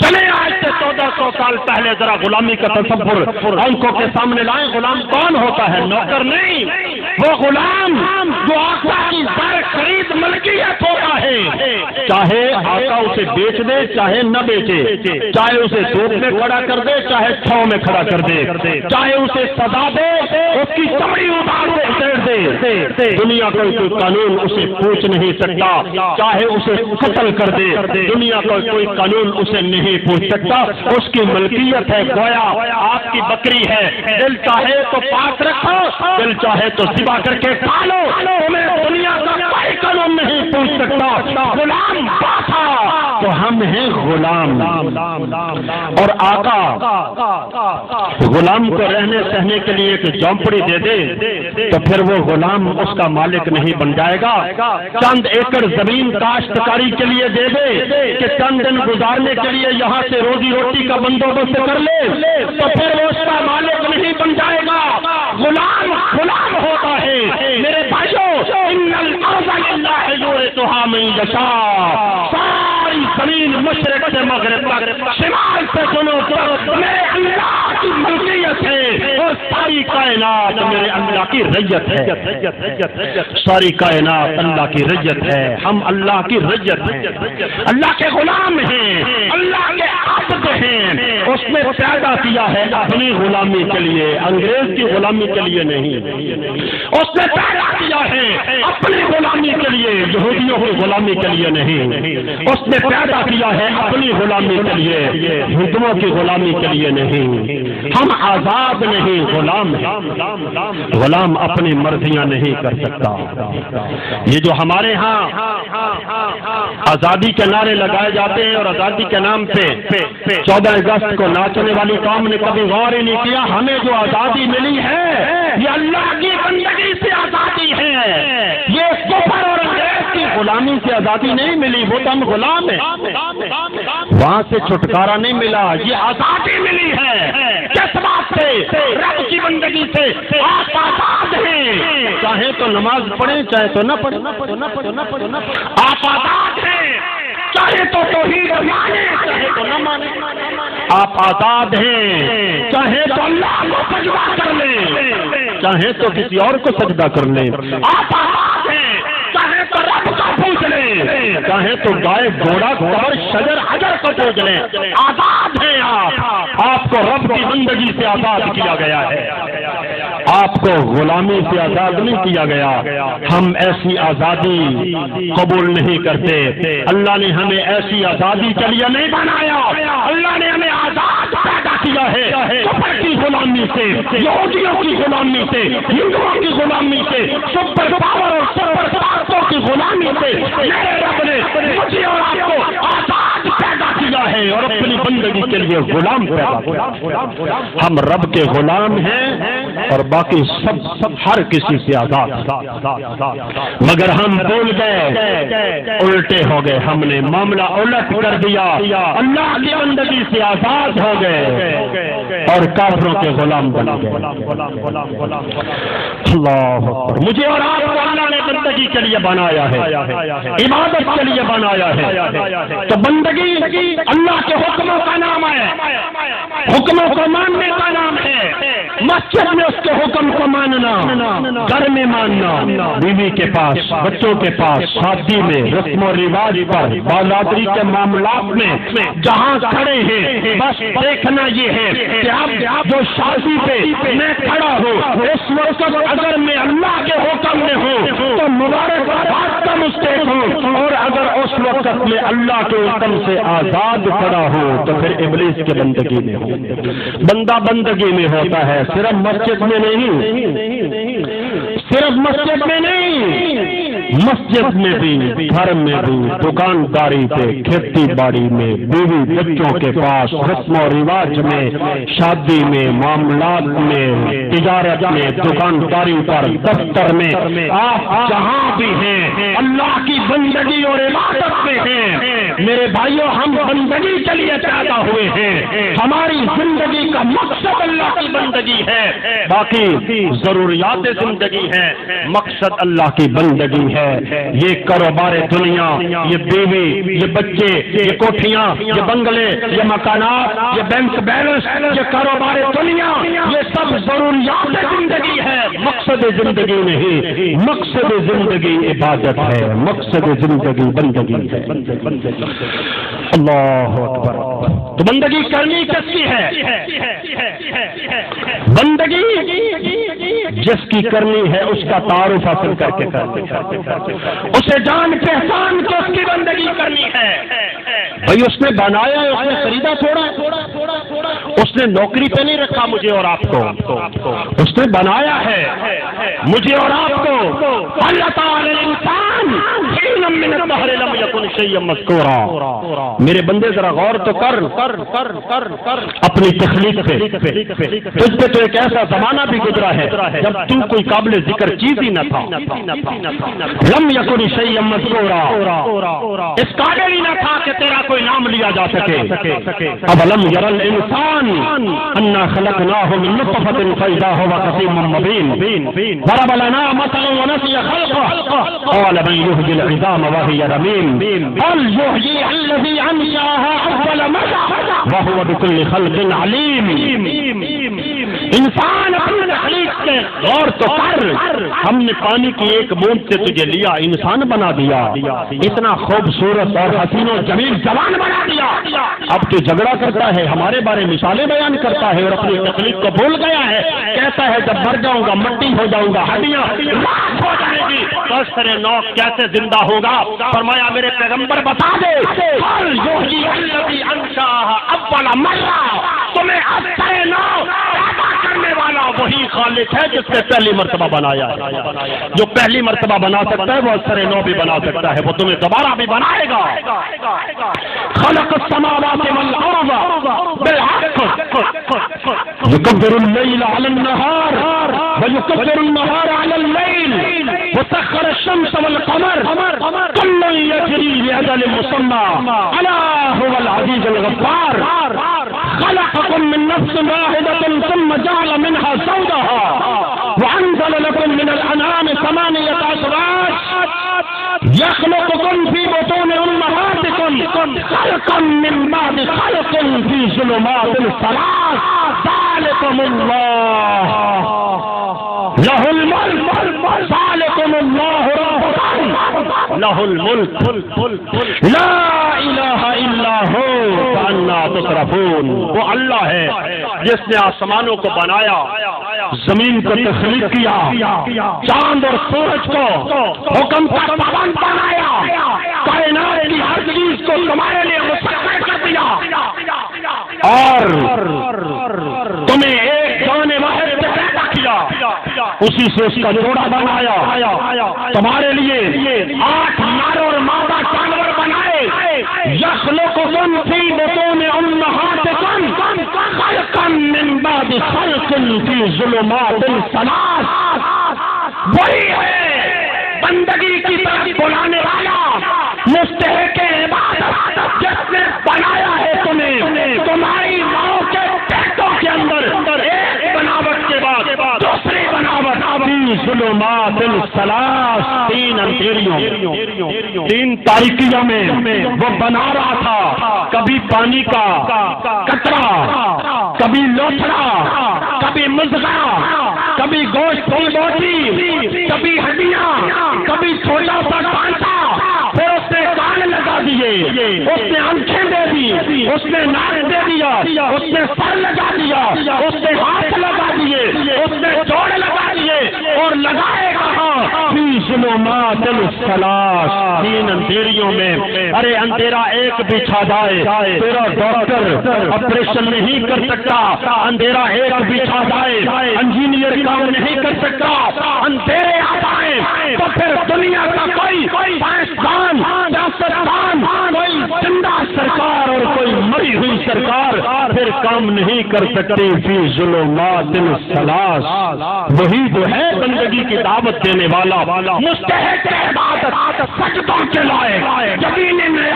چلے آج سے 1400 سال پہلے ذرا غلامی کا تصور آنکھوں کے سامنے لائیں۔ غلام کون ہوتا ہے؟ نوکر نہیں، وہ غلام جو آقا کی زر خرید ملکیت ہوتا ہے، چاہے آقا اسے بیچ دے چاہے نہ بیچے، چاہے اسے دھوپ میں کھڑا کر دے چاہے چھاؤں میں کھڑا کر دے، چاہے اسے سزا دے اس کی چمڑی اتار دے، دنیا کا کوئی قانون اسے پوچھ نہیں سکتا، چاہے اسے قتل کر دے دنیا کا کوئی قانون اسے نہیں پوچھ سکتا، اس کی ملکیت ہے۔ گویا آپ کی بکری ہے، دل چاہے تو پاس رکھو، دل چاہے تو ذبح کر کے کھا لو، تمہیں دنیا کا کوئی قانون نہیں پوچھ سکتا۔ غلام باسا تو ہم ہیں غلام، اور آقا غلام کو رہنے سہنے کے لیے ایک جھونپڑی دے دے تو پھر وہ غلام اس کا مالک نہیں بن جائے گا۔ چند ایکڑ زمین کاشتکاری کے لیے دے دے کہ چند دن گزارنے کے لیے یہاں سے روزی روٹی کا بندوبست کر لے تو پھر وہ اس کا مالک نہیں بن جائے گا۔ غلام غلام ہوتا ہے میرے بھائیوں، ان الارض للہ یورثها من یشاء، ساری زمین مشرق سے مغرب تک، شمال سے جنوب تک میرے اللہ کی ملکیت ہے، اور ساری کائنات میرے اللہ کی رعیت ہے۔ ساری کائنات اللہ کی رعیت ہے، ہم اللہ کی رعیت ہیں، اللہ کے غلام ہیں، اللہ کے عبد ہیں۔ اس نے پیدا کیا ہے اپنی غلامی کے لیے، انگریز کی غلامی کے لیے نہیں۔ اس نے پیدا کیا ہے اپنی غلامی کے لیے، یہودیوں کی غلامی کے لیے نہیں۔ اس نے پیدا کیا ہے اپنی غلامی کے لیے، ہندوؤں کی غلامی کے لیے نہیں۔ ہم آزاد نہیں، غلام ہیں۔ غلام اپنی مرضیاں نہیں کر سکتا۔ یہ جو ہمارے ہاں آزادی کے نعرے لگائے جاتے ہیں اور آزادی کے نام پہ 14 اگست کو ناچنے والی قوم نے کبھی غور ہی نہیں کیا ہمیں جو آزادی ملی ہے یہ اللہ کی بندگی سے آزادی ہے، یہ کفر اور انگریز کی غلامی سے آزادی نہیں ملی، وہ تو ہم غلام ہیں، وہاں سے چھٹکارا نہیں ملا، یہ آزادی ملی ہے۔ کس بات سے؟ رب کی بندگی سے آپ آزاد ہیں، چاہے تو نماز پڑھیں چاہے تو نہ پڑھیں، آپ آزاد ہیں، چاہے تو توحید مانیں چاہے تو نہ مانیں، آپ آزاد ہیں، چاہے تو اللہ کو سجدہ کر لیں چاہے تو کسی اور کو سجدہ کر لیں، آپ آزاد ہیں، چاہے تو رب کو پوچھ لیں چاہے تو گائے گھوڑا اور شجر حجر کو پوچھ لیں، آزاد ہیں آپ کو رب کی بندگی سے آزاد کیا گیا ہے، آپ کو غلامی سے آزاد نہیں کیا گیا۔ ہم ایسی آزادی قبول نہیں کرتے، اللہ نے ہمیں ایسی آزادی کے لیے نہیں بنایا، اللہ نے ہمیں آزاد پیدا کیا ہے کفر کی غلامی سے، یہودیوں کی غلامی سے، ہندوؤں کی غلامی سے، سپر پاور اور سپر طاقتوں کی غلامی سے میرے رب نے مجھے اور آپ کو آزاد پیدا کیا ہے اور اپنی بندگی کے لیے غلام پیدا کیا۔ ہم رب کے غلام ہیں اور باقی سب ہر کسی سے آزاد، مگر ہم بول گئے، الٹے ہو گئے، ہم نے معاملہ الٹ کر دیا، اللہ کی بندگی سے آزاد ہو گئے اور کافروں کے غلام بن گئے۔ اللہ اکبر۔ مجھے اور آپ کو اللہ نے بندگی کے لیے بنایا ہے، عبادت کے لیے بنایا ہے، تو بندگی اللہ کے حکموں کا نام ہے، حکموں کو ماننے کا نام ہے، مسجد میں اس کے حکم کو ماننا، گھر میں ماننا، بیوی کے پاس، بچوں کے پاس، شادی میں، رسم و رواج پر، بالادری کے معاملات میں جہاں کھڑے ہیں بس دیکھنا یہ ہے کہ آپ جو شادی پہ میں کھڑا ہوں اس وقت اگر میں اللہ کے حکم میں ہوں تو مبارکباد کا مستحق ہوں، اور اگر اس وقت میں اللہ کے حکم سے آزاد کھڑا ہوں تو پھر ابلیس کے بندگی میں ہوں۔ بندہ بندگی میں ہوتا ہے، صرف مسجد میں نہیں، صرف مسجد میں نہیں، مسجد میں بھی، گھر میں بھی، دکانداری پہ، کھیتی باڑی میں، بیوی بچوں کے پاس، رسم و رواج میں، شادی میں، معاملات میں، تجارت میں، دکانداری پر، دفتر میں، آپ جہاں بھی ہیں اللہ کی بندگی اور عبادت میں ہیں۔ میرے بھائیوں، ہم بندگی کے لیے پیدا ہوئے ہیں، ہماری زندگی کا مقصد اللہ کی بندگی ہے، باقی ضروریات زندگی ہے، مقصد اللہ کی بندگی ہے۔ یہ کاروبار دنیا، یہ بیوی، یہ بچے، یہ کوٹھیاں، یہ بنگلے، یہ مکانات، یہ بینک بیلنس، یہ کاروبار دنیا، یہ سب ضروریات زندگی ہے، مقصد زندگی نہیں۔ مقصد زندگی عبادت ہے، مقصد زندگی بندگی ہے۔ اللہ اکبر۔ تو بندگی کرنی کس کی ہے؟ بندگی جس کی کرنی ہے اس کا تعارف حاصل کر کے اسے جان پہچان کے اس کی بندگی کرنی ہے۔ بھائی اس نے بنایا ہے، اس نے خریدا تھوڑا، اس نے نوکری پہ نہیں رکھا مجھے اور آپ کو، اس نے بنایا ہے مجھے اور آپ کو۔ اللہ تعالی الانسان حین من الدہر لم یکن شیئا مذکورا۔ میرے بندے ذرا غور تو کر اپنی تخلیق پہ، تجھ پہ تو ایک ایسا زمانہ بھی گزرا ہے جب تو کوئی قابل ذکر چیز ہی نہ تھا۔ لم یکن شیئا مذکورا، اس قابل ہی نہ تھا کہ تیرا کوئی نام لیا جا سکے۔ اولم یری الانسان انا خلقناہ من نطفۃ فاذا هو خصیم مبین ضرب لنا مثلا ونسی خلقہ قال من یحیی العظام وهی رمیم قل یحیی الذی انشأها اول مرہ وهو بكل خلق علیم۔ انسان اپنے تخلیق سے غور تو کر، ہم نے پانی کی ایک بوند سے تجھے لیا، انسان بنا دیا، اتنا خوبصورت اور حسین و جمیل جوان بنا دیا، اب تو جھگڑا کرتا ہے، ہمارے بارے مثالیں بیان کرتا ہے اور اپنی تخلیق کو بھول گیا ہے، کہتا ہے جب مر جاؤں گا مٹی ہو جاؤں گا، ہڈیاں ہو جائے گی، تو سر نو کیسے زندہ ہوگا؟ فرمایا میرے پیغمبر بتا دے، اول مرہ، تمہیں اثر نو پیدا کرنے والا وہی خالق ہے جس نے پہلی مرتبہ بنایا ہے۔ جو پہلی مرتبہ بنا سکتا ہے وہ اثر نو بھی بنا سکتا ہے، وہ تمہیں دوبارہ بھی بنائے گا۔ خلق السماوات والارض بالحق یکبر اللیل علی النہار ویکبر النہار علی اللیل وسخر الشمس والقمر کل یجری لاجل مسمى الا هو العزیز الغفار خلقکم من نفس واحدة ثم جعل منها زوجها وانزل لكم من الانعام ثمانية ازواج يخلقكم في بطون امهاتكم خلقا من بعد خلق في ظلمات ثلاث ذلكم الله له الملك ذلكم الله ربكم له الملك لا الہ الا هو فانا تصرفون۔ وہ اللہ ہے جس نے آسمانوں کو بنایا، زمین کو تخلیق کیا، چاند اور سورج کو حکم کا پابند بنایا، کائنات کی ہر چیز کو تمہارے لیے مسخر کر دیا، اور تمہیں ایک جان واحد سے پیدا کیا، اسی سے اس کا جوڑا بنایا، تمہارے لیے 8 نر اور مادہ جانور بنائے، یخلقکم فی بطون امہاتکم خلقا من بعد خلق فی ظلمات ثلاث۔ وہی ہے بندگی کی طرف بلانے والا، مستحق عبادت، جس نے بنایا ہے تمہیں تمہاری ماں کے پیٹوں کے اندر ایک بناوٹ کے بعد دوسری بناوٹ، فی ظلمات ثلاث، 3 اندھیریوں، 3 تاریکیوں میں وہ بنا رہا تھا، کبھی پانی کا قطرہ، کبھی لوتھڑا، کبھی مضغہ، کبھی گوشت کی بوٹی، کبھی ہڈیاں، کبھی چھوٹا سا ڈانٹا، پھر اس نے کان لگا دیے، اس نے آنکھیں دے دی، اس نے ناک دے دیا، اس نے سر لگا دیا، اس نے ہاتھ لگا دیے، اس نے جوڑ لگا دیے، اور لگائے کہاں؟ فی ظلمات الثلاث، تین اندھیریوں میں. ارے اندھیرا ایک بھی چھا جائے تیرا ڈاکٹر آپریشن نہیں کر سکتا، اندھیرا ایک بھی چھا جائے انجینئر کام نہیں کر سکتا، اندھیرے آ جائیں تو پھر دنیا کا کوئی سائنسدان، سیاستدان، کوئی زندہ سرکار اور کوئی مری ہوئی سرکار پھر کام نہیں کر سکتی. فی ظلمات الثلاث، وہی جو ہے بندگی کی دعوت دینے والا، مستحق عبادت سجدوں کے لائے، زمین میں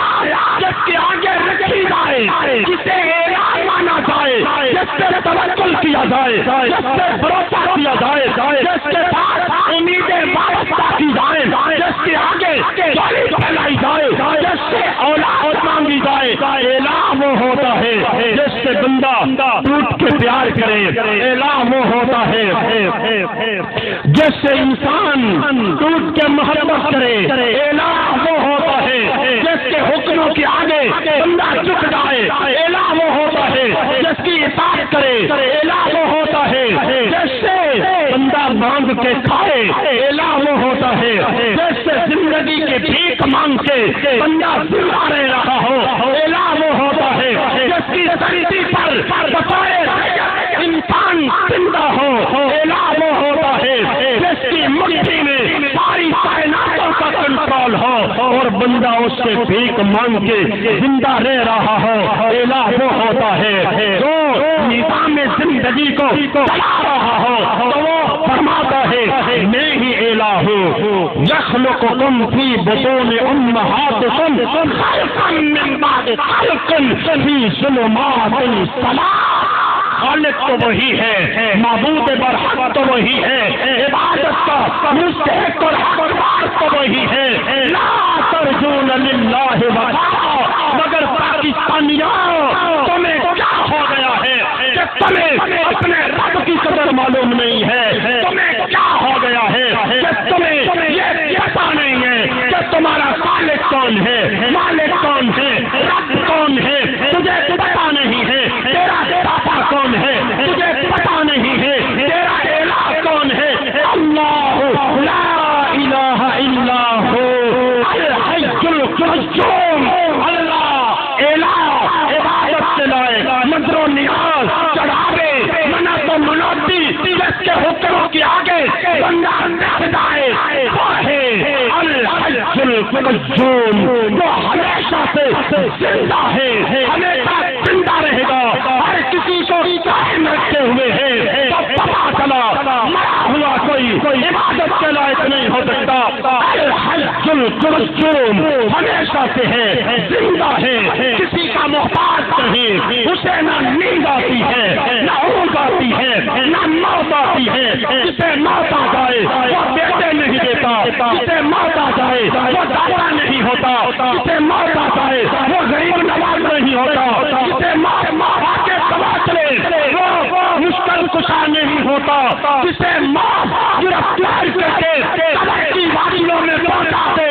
جس کے آگے رکھی جائے، جسے الہ مانا جائے، جس سے توکل کیا جائے، جس سے بھروسہ کیا جائے، جس کے ساتھ امیدیں وابستہ کی جائیں، جس کے آگے جولی پھیلائی جائے، جس سے اولاد مانگی جائے. الہ وہ ہوتا ہے جس سے بندہ ٹوٹ کے پیار کرے، الہ وہ ہوتا ہے جس سے انسان ٹوٹ کے محبت کرے، الہ وہ ہوتا ہے جس کے حکموں کے آگے بندہ جھک جائے، الہ وہ ہوتا ہے جس کی اطاعت کرے، الہ وہ ہوتا ہے جس سے بندہ مانگ کے کھائے، الہ وہ ہوتا ہے جس سے زندگی کے بھیک مانگ کے بندہ زندہ رہ رہا ہو، الہ وہ ہوتا ہے جس کی دھرتی پر بتائے انسان زندہ ہو، الہ وہ ہوتا ہے جس کی مٹھی میں ساری کائناتوں کا کنٹرول ہو اور بندہ اس سے بھیک مانگ کے زندہ رہ رہا ہو، الہ وہ ہوتا ہے جو نظام زندگی کو چلا رہا ہو تو وہ فرماتا ہے میں ہی الہ ہوں. یخلقکم فی بطون امہاتکم خلقا من بعد خلق فی ظلمات الثلاث. خالق تو وہی ہے، معبود برحق تو وہی ہے، عبادت کا مستحق اور حقدار تو وہی ہے. لا ترجون للہ وقارا، مگر پاکستانیوں تمہیں کیا ہو گیا ہے کہ تمہیں اپنے رب کی قدر معلوم نہیں ہے، تمہیں کیا ہو گیا ہے کہ تمہیں یہ پتا نہیں ہے کہ تمہارا خالق کون ہے، مالک کون ہے، رب کون ہے، تجھے پتا نہیں ہے تیرا پاپا کون ہے، تجھے پتا نہیں ہے تیرا الہ کون ہے. اللہ لا الہ الا ہو الحی القیوم. اللہ الہ عبادت سے لائے، نظر و نیاز چڑھاوے، منت و مناتی جس کے حکموں کے آگے بندہ رہ جائے، وہ ہے الحی القیوم. وہ ہمیشہ سے زندہ ہے، ہمیشہ زندہ رہے گا. ہر کسی کو قائم رکھتے ہوئے ہے تو پتا چلا مرا ہوا کوئی عبادت کے لائق نہیں ہو سکتا. الحی القیوم ہمیشہ سے ہے، زندہ ہے، کسی کا محتاج نہیں، اسے نہ نیند آتی ہے، نہ اونگ آتی ہے، نہ موت آتی ہے. جسے موت آ جائے وہ بیٹے نہیں دیتا، جسے موت آ جائے وہ دادا نہیں ہوتا، جسے موت آ جائے وہ غریب نواز نہیں ہوتا، جسے موت کے سواترے وہ مشکل کشا نہیں ہوتا، جسے موت گرفتار کر کے کی وادیوں میں پہنچاتے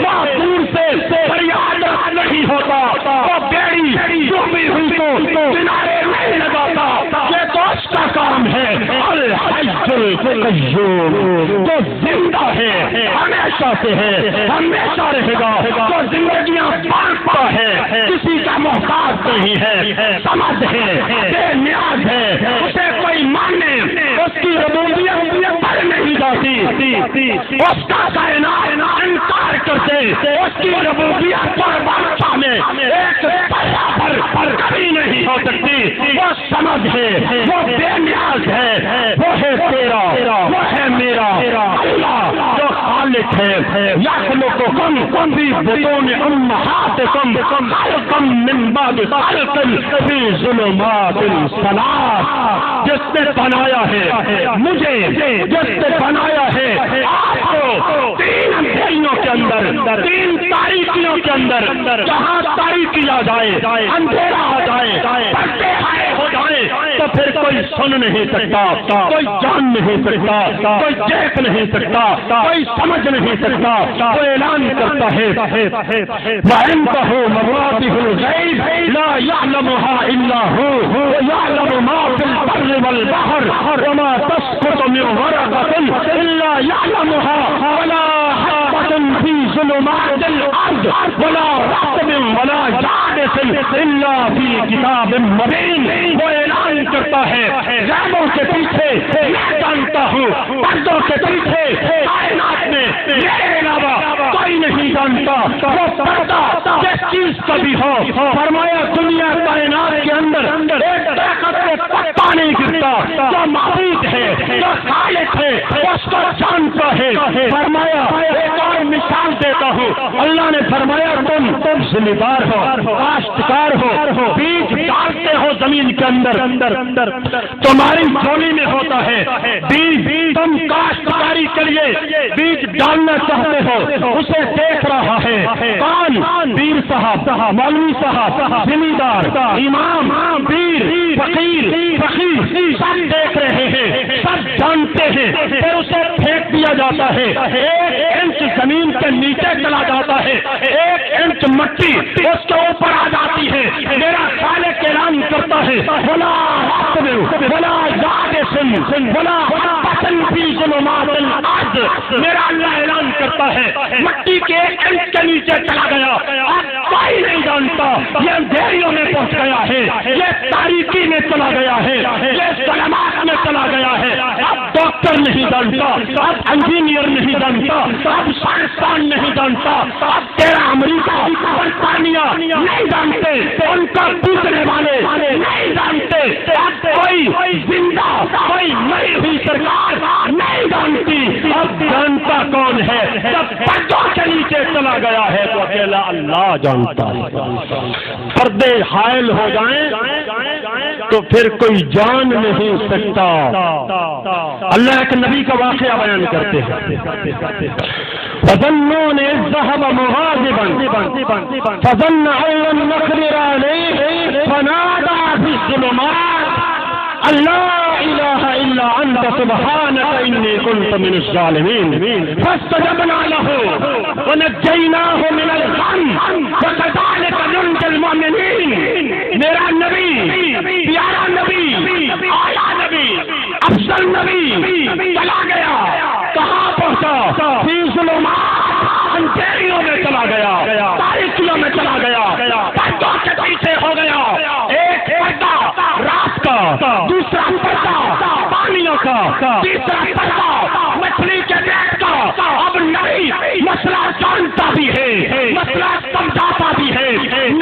وہ دور سے فریاد نہیں ہوتا، وہ بیڑی ڈوبی ہوئی کو کنارے نہیں لگاتا. یہ تو اس کا کام ہے. الحی القیوم جو زندہ ہے، ہمیشہ سے ہے، ہمیشہ رہے گا، جو زندگیاں بانٹتا ہے، کسی کا محتاج نہیں ہے، سمجھ ہے، بے نیاز ہے، اسے کوئی مانے اس کی ربوبیت پر نہیں جاتی، اس کا کائنات انکار کرتے اس کی ربوبیت پر بادشاہ میں ایک پر کبھی نہیں ہو سکتی. وہ سمجھ ہے، وہ بے نیاز ہے، وہ ہے تیرا، وہ ہے میرا اللہ جو خالق ہے. یخلقکم فی بطون امہاتکم خلقا من بعد خلق فی ظلمات الثلاث. جس نے بنایا ہے مجھے، جس نے بنایا ہے آپ کو، تین اندھیریوں کے اندر، تین تاریکیوں کے اندر، جہاں تاریکی آ جائے، اندھیرا آ جائے، پردے ہائے ہو جائے تو پھر کوئی سن نہیں سکتا، کوئی جان نہیں سکتا، کوئی دیکھ نہیں سکتا، کوئی سمجھ نہیں سکتا. وہ اعلان کرتا ہے وَعِندَهُ مَفَاتِحُ الْغَيْبِ لَا يَعْلَمُهَا إِلَّا هُوَ وَيَعْلَمُ مَا فِي الْبَرِّ وَالْبَحْرِ وَمَا تَسْقُطُ مِنْ وَرَقَةٍ إِلَّا يَعْلَمُهَا وَلَا فی ظلمات الارض ولا رطب ولا یابس الا فی کتاب مبین. وہ اعلان کرتا ہے غیبوں کے پیچھے میں جانتا ہوں، پردوں کے پیچھے کائنات میں میرے علاوہ کوئی نہیں جانتا. وہ پردہ جس چیز کا بھی ہو، فرمایا دنیا کائنات کے اندر ایک طاقت میں پتا نہیں گرتا. جو معبود ہے، جو خالق ہے، اس کو جانتا ہے. فرمایا ایک اور مثال دیتا ہوں. اللہ نے فرمایا تم ذمہ ہو، کاشتکار ہو، بیج ڈالتے ہو زمین کے اندر، تمہاری جھولی میں ہوتا ہے بیج. تم کاشتکاری کے لیے بیج ڈالنا چاہتے ہو، اسے دیکھ رہا ہے کون؟ پیر صاحب، مولوی صاحب، زمیندار، امام، پیر، فقیر، فقیر، سب دیکھ رہے ہیں، سب جانتے ہیں. پھر اسے پھینک دیا جاتا ہے، 1 انچ زمین کے نیچے چلا جاتا ہے، 1 انچ مٹی اس کے اوپر آ جاتی ہے. میرا خالق اعلان کرتا ہے ولا رطب ولا یابس ولا حبۃ فی ظلمات الارض. میرا اللہ اعلان کرتا ہے مٹی کے 1 انچ کے نیچے چلا گیا، اب کوئی نہیں جانتا. یہ اندھیریوں میں پہنچ گیا ہے، یہ تاریکی میں چلا گیا ہے، یہ ظلمات میں چلا گیا ہے. اب ڈاکٹر نہیں جانتا، اب انجینئر نہیں جانتا، اب سائنسدان نہیں جانتا، اب تیرا امریکہ، برطانیہ نہیں جانتے، ان کا پوچھنے والے نہیں جانتے. اب کوئی زندہ، کوئی مری ہوئی سرکار نہیں جانتی. اب جانتا کون ہے؟ جب پردوں کے نیچے چلا گیا ہے تو اکیلا اللہ جانتا ہے. پردے حائل ہو جائیں تو پھر کوئی جان نہیں سکتا. اللہ ایک نبی کا واقعہ بیان کرتے ہیں. فظنون اذ ذهب مغاضبا فظن ان لن نقدر عليه فنادى في الظلمات ان لا اله الا انت سبحانك اني كنت من الظالمين فاستجبنا له ونجيناه من الغم وكذلك ننجي المؤمنين. میرا نبی، پیارا نبی، اعلیٰ نبی، افضل نبی چلا گیا. کہاں پہنچا؟ فی ظلمات، اندھیریوں میں چلا گیا، تاریکیوں میں چلا گیا، پردوں کے پیچھے ہو گیا. ایک پردہ رات کا، دوسرا پردہ پانیوں کا، تیسرا پردہ مچھلی کے پیٹ کا. اب نبی مسئلہ جانتا بھی ہے، مسئلہ سمجھاتا بھی ہے.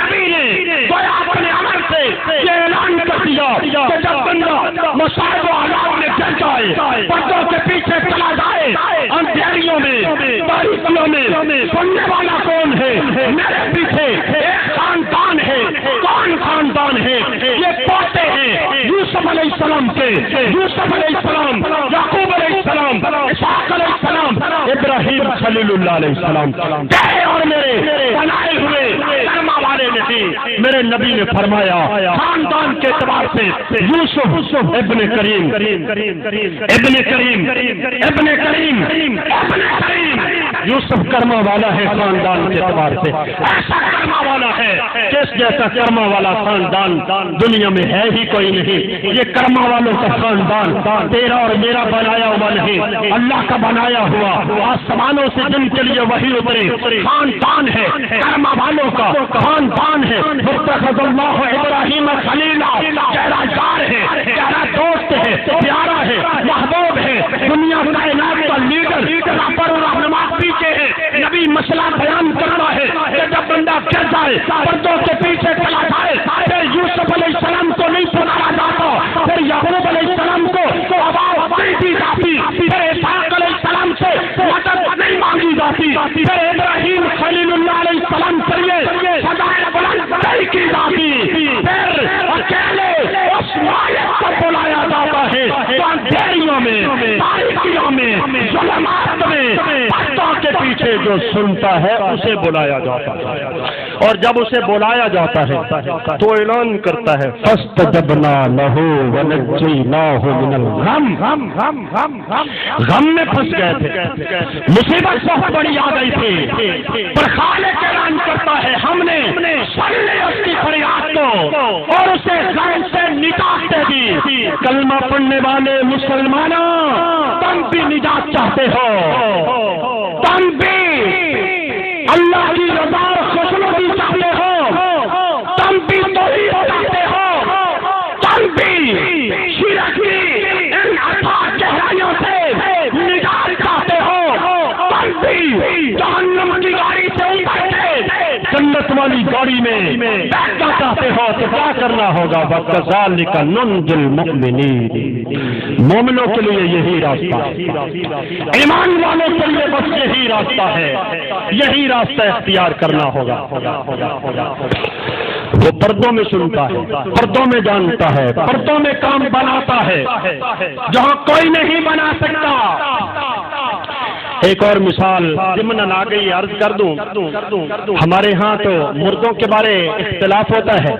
نبی نے گویا اپنے عمل سے یہ اعلان کر دیا کہ جب بندہ مصائب و آلات میں گر جائے، پردوں کے پیچھے چلا جائے، اندھیریوں میں، تاریکیوں میں، سننے والا کون ہے؟ میرے پیچھے ایک خاندان ہے. کون خاندان ہے؟ یہ پوتے ہیں یوسف علیہ السلام کے. یوسف علیہ السلام، یعقوب علیہ السلام، اسحاق علیہ السلام، ابراہیم خلیل اللہ علیہ السلام. تیرے اور میرے بنائے ہوئے کرما والے نہیں. میرے نبی نے فرمایا خاندان کے اعتبار سے یوسف ابن کریم، ابن کریم، ابن کریم، ابن کریم. یوسف کرما والا ہے خاندان کے اعتبار سے. ایسا کرما والا ہے جس جیسا کرما والا خاندان دنیا میں ہے ہی کوئی نہیں. یہ کرما والوں کا خاندان تیرا اور میرا بنایا ہوا نہیں، اللہ کا بنایا ہوا. آسمانوں سے جن کے لیے وحی اترے خاندان ہے، کرما والوں کا خاندان ہے. متخذ اللہ ابراہیم خلیلا، گہرا یار ہے، گہرا دوست ہے، پیارا ہے، محبوب ہے، دنیا کائنات کا لیڈر. پر رہنما پیچھے ہے. نبی مسئلہ بیان کرتا ہے کہ جب بندہ گر جائے، پردوں کے پیچھے چلا جائے، پھر یوسف علیہ السلام کو نہیں پکارا جاتا، پھر یعقوب علیہ السلام کو آواز نہیں دی جاتی، پھر اسحاق علیہ السلام سے مدد نہیں مانگی جاتی، پھر ابراہیم خلیل اللہ علیہ السلام کے لیے سزائے بلند نہیں کی جاتی، پھر اکیلے اس مالک کو بلایا جاتا ہے. تو اندھیریوں میں، تاریکیوں میں، ظلمات میں، پردوں کے پیچھے جو سنتا ہے اسے بلایا جاتا ہے. اور جب اسے بلایا جاتا ہے تو اعلان کرتا ہے فاستجبنا له ونجيناه من الغم. غم میں پھنس گئے تھے، مصیبت بہت بڑی آ گئی تھی، پر خالق اعلان کرتا ہے ہم نے سن لی اس کی فریاد کو اور اسے غم سے نجات دے دی. کلمہ پڑھنے والے مسلمانوں، تم بھی نجات چاہتے ہو، تم بھی بجٹ والی گاڑی میں بیٹھنا چاہتے ہو تو کیا کرنا ہوگا؟ وَكَذَلِكَ نُنْجِي الْمُؤْمِنِينَ، مومنوں کے لیے یہی راستہ ہے، ایمان والوں کے لیے بس یہی راستہ ہے، یہی راستہ اختیار کرنا ہوگا۔ وہ پردوں میں سنتا ہے، پردوں میں جانتا ہے، پردوں میں کام بناتا ہے جہاں کوئی نہیں بنا سکتا۔ ایک اور مثال ضمن آ گئی، عرض کر دوں، ہمارے ہاں تو مردوں کے بارے اختلاف ہوتا ہے،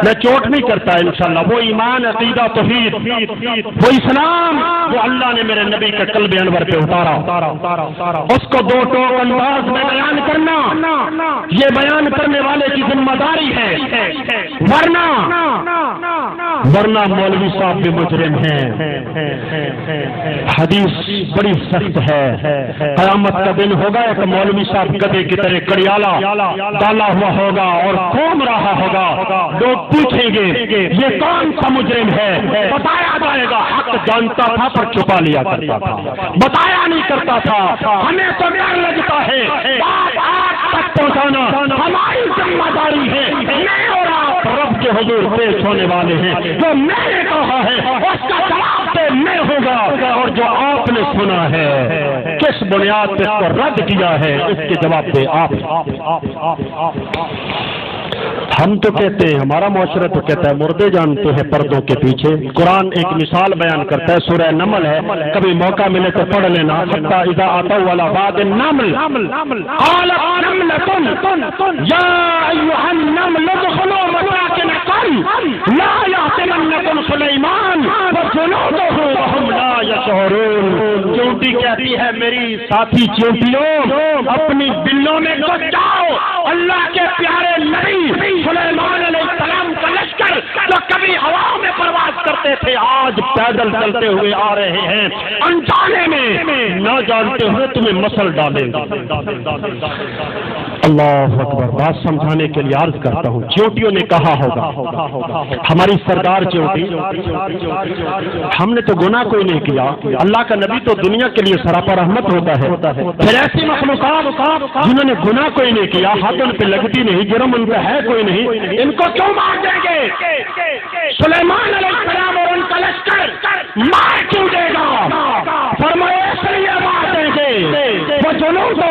میں چوٹ نہیں کرتا انشاءاللہ، وہ ایمان، عقیدہ، توحید، وہ اسلام، وہ اللہ نے میرے نبی کے قلب انور پہ اتارا، اس کو دو ٹوک انداز میں بیان کرنا یہ بیان کرنے والے کی ذمہ داری ہے، ورنہ مولوی صاحب بھی مجرم ہیں۔ حدیث بڑی سخت ہے، قیامت کا دن ہوگا ایک مولوی صاحب گدھے کی طرح کڑیالہ ڈالا ہوا ہوگا اور گھوم رہا ہوگا، لوگ پوچھیں گے یہ کون سا مجرم ہے؟ بتایا جائے گا حق جانتا تھا پر چھپا لیا کرتا تھا، بتایا نہیں کرتا تھا۔ ہمیں تو ڈر لگتا ہے بات آج تک پہنچانا ہماری ذمہ داری ہے، میں اور آپ رب کے حضور پیش ہونے والے ہیں، جو میں نے کہا ہے اس کا جواب دے میں ہوگا، اور جو آپ نے سنا ہے کس بنیاد پہ اس کو رد کیا ہے اس کے جواب پہ آپ۔ ہم تو کہتے ہیں، ہمارا معاشرہ تو کہتا ہے مردے جانتے ہیں پردوں کے پیچھے۔ قرآن ایک مثال بیان کرتا ہے، سورہ نمل ہے، کبھی موقع ملے تو پڑھ لینا۔ حتی اذا اتوا علی واد النمل قالت نملۃ یا ایھا النمل ادخلوا مساکنکم لا یحطمنکم سلیمان وجنودہ وہم لا یشعرون۔ چونٹی کہتی ہے میری ساتھی چونٹیوں اپنی بلوں میں گھس جاؤ، اللہ کے پیارے نبی سلیمان علیہ السلام کا لشکر جو کبھی ہوا میں پرواز کرتے تھے آج پیدل چلتے ہوئے آ رہے ہیں، انجانے میں نہ جانتے ہوئے تمہیں مسل ڈالیں گے۔ اللہ اکبر، بات سمجھانے کے لیے عرض کرتا ہوں، چیونٹیوں نے کہا ہوگا ہماری سردار چیونٹی، ہم نے تو گناہ کوئی نہیں کیا، اللہ کا نبی تو دنیا کے لیے سراپا رحمت ہوتا ہے، پھر ایسی مخلوقات جنہوں نے گناہ کوئی نہیں کیا، ہاتھ ان پہ لگتی نہیں، جرم ان پہ ہے کوئی نہیں، ان کو کیوں مار دیں گے؟ سلیمان علیہ السلام اور ان کا لشکر مار کیوں دے گا؟ فرمایا اس لیے مار دیں گے وجنودہ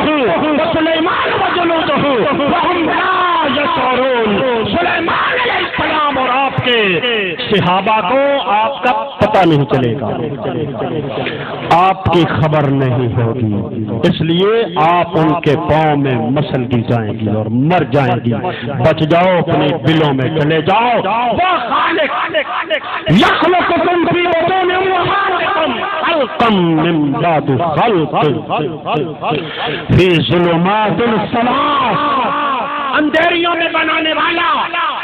سلیمان وجنودہ وہم لا یشعرون۔ سلیمان علیہ السلام اور آپ کے صحابہ کو آپ کا پتہ نہیں چلے گا، آپ کی خبر نہیں ہوگی، اس لیے آپ ان کے پاؤں میں مسل دی جائیں گی اور مر جائیں گی۔ بچ جاؤ، اپنے دلوں میں چلے جاؤ۔ وہ خالق یخلقکم فی بطون امہاتکم خلقا من بعد خلق فی ظلمات الثلاث، اندھیریوں میں بنانے والا،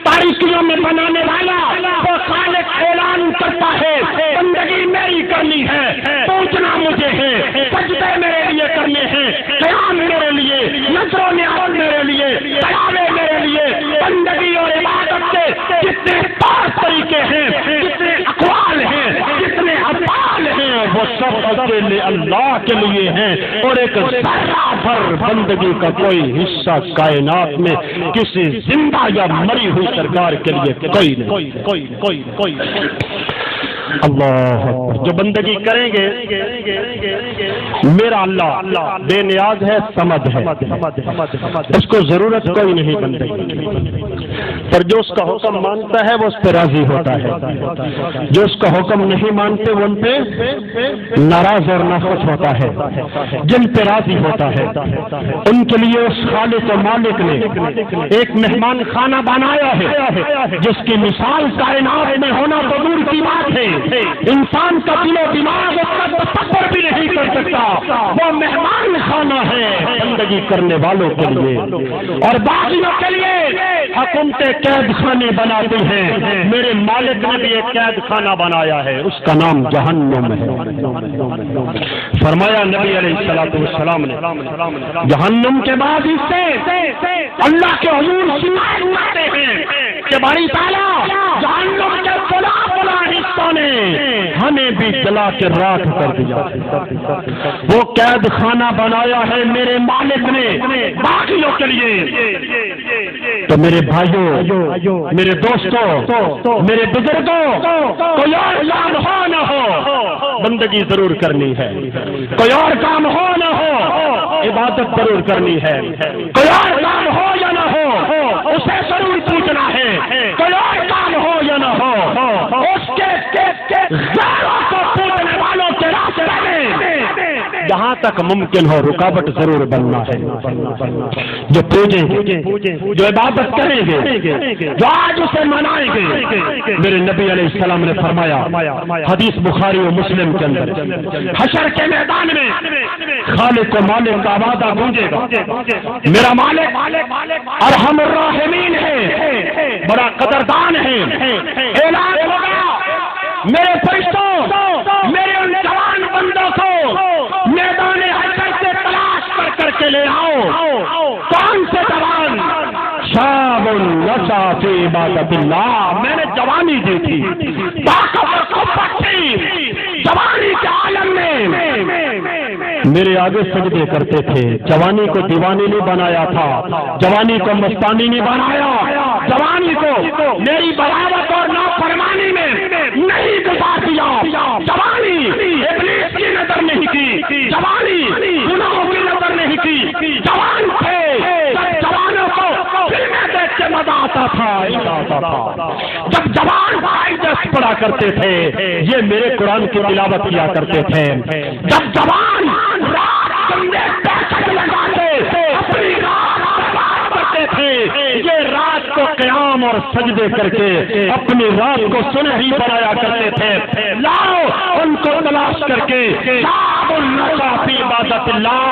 تاریکیوں میں بنانے والا وہ خالق اعلان کرتا ہے بندگی میری کرنی ہے، پوچھنا مجھے ہے، سجدے میرے لیے کرنے ہیں، قیام میرے لیے، نذر و نیاز میرے لیے، تلاوے میرے لیے، بندگی اور عبادت کے جتنے پانچ طریقے ہیں، جتنے اقوال ہیں، جتنے افعال ہیں، وہ سب اکیلے اللہ کے لیے ہیں، اور ایک ذرہ بھر بندگی کا کوئی حصہ کائنات میں کسی زندہ یا مری ہوئی سرکار کے لیے کوئی نہیں۔ اللہ جو بندگی کریں گے میرا اللہ بے نیاز ہے، سمد ہے، اس کو ضرورت کوئی نہیں بندگی، پر جو اس کا حکم مانتا ہے وہ اس پہ راضی ہوتا ہے، جو اس کا حکم نہیں مانتے وہ ان پہ ناراض اور ناخوش ہوتا ہے، جن پہ راضی ہوتا ہے ان کے لیے اس خالق و مالک نے ایک مہمان خانہ بنایا ہے جس کی مثال کائنات میں ہونا تو دور کی بات ہے، انسان کا دل و دماغ اس کا تصور بھی نہیں کر سکتا۔ وہ مہمان خانہ ہے بندگی کرنے والوں کے لیے، اور باقیوں کے لیے حکومتیں قید خانے بناتی ہیں، میرے مالک نے بھی ایک قید خانہ بنایا ہے، اس کا نام جہنم ہے۔ فرمایا نبی علیہ السلام نے جہنم کے بعد اس سے اللہ کے حضور شکایت کرتے ہیں کہ باری تعالیٰ جہنم کے فلاں فلاں حصوں نے ہمیں بھی جلا کے راکھ کر دیا، وہ قید خانہ بنایا ہے میرے مالک نے باقیوں کے لیے، تو میرے بھائیوں، میرے دوستوں، میرے بزرگوں، کوئی اور کام ہو نہ ہو بندگی ضرور کرنی ہے، کوئی اور کام ہو نہ ہو عبادت ضرور کرنی ہے، کوئی اور کام ہو یا نہ ہو اسے ضرور پوچھنا ہے، کوئی اور کام ہو یا نہ ہو اس کے غیروں کو پوچھنے والوں کے راستے میں جہاں تک ممکن ہو رکاوٹ ضرور بننا ہے۔ جو پوجیں گے، جو عبادت کریں گے، جو آج اسے منائیں گے، میرے نبی علیہ السلام نے فرمایا حدیث بخاری و مسلم کے اندر، حشر کے میدان میں خالق و مالک کا وعدہ گونجے گا، میرا مالک ارحم الراحمین ہے، بڑا قدردان ہے، اعلان ہوگا میرے فرشتوں میرے ان جوان بندوں کو میدان حشر سے تلاش کر کے لے آؤ۔ کون سے جوان؟ شاب نشا فی عبادت اللہ، میں نے جوانی دی تھی، طاقت اور قوت تھی، جوانی کے عالم میں میرے آگے سجدے کرتے تھے، جوانی کو دیوانی نہیں بنایا تھا، جوانی کو مستانی نہیں بنایا، جوانی کو میری بغاوت اور نافرمانی میں نہیں گزار دیا، جوانی ابلیس کی نظر نہیں کی، جوانی گناہوں کی نظر نہیں کی، جوان تھے، جب جوانوں کو فلمیں دیکھ کے مزہ آتا تھا، جب جوان فائدس پڑھا کرتے تھے، یہ میرے قرآن کی تلاوت کیا کرتے تھے، جب جوان رات گندے پیسے لگاتے اپنی رات برباد کرتے تھے، یہ رات کو قیام اور سجدے کر کے اپنی رات کو سنہری بنایا کرتے تھے، لاؤ ان کو تلاش کر کے شاب النشا فی عبادت اللہ،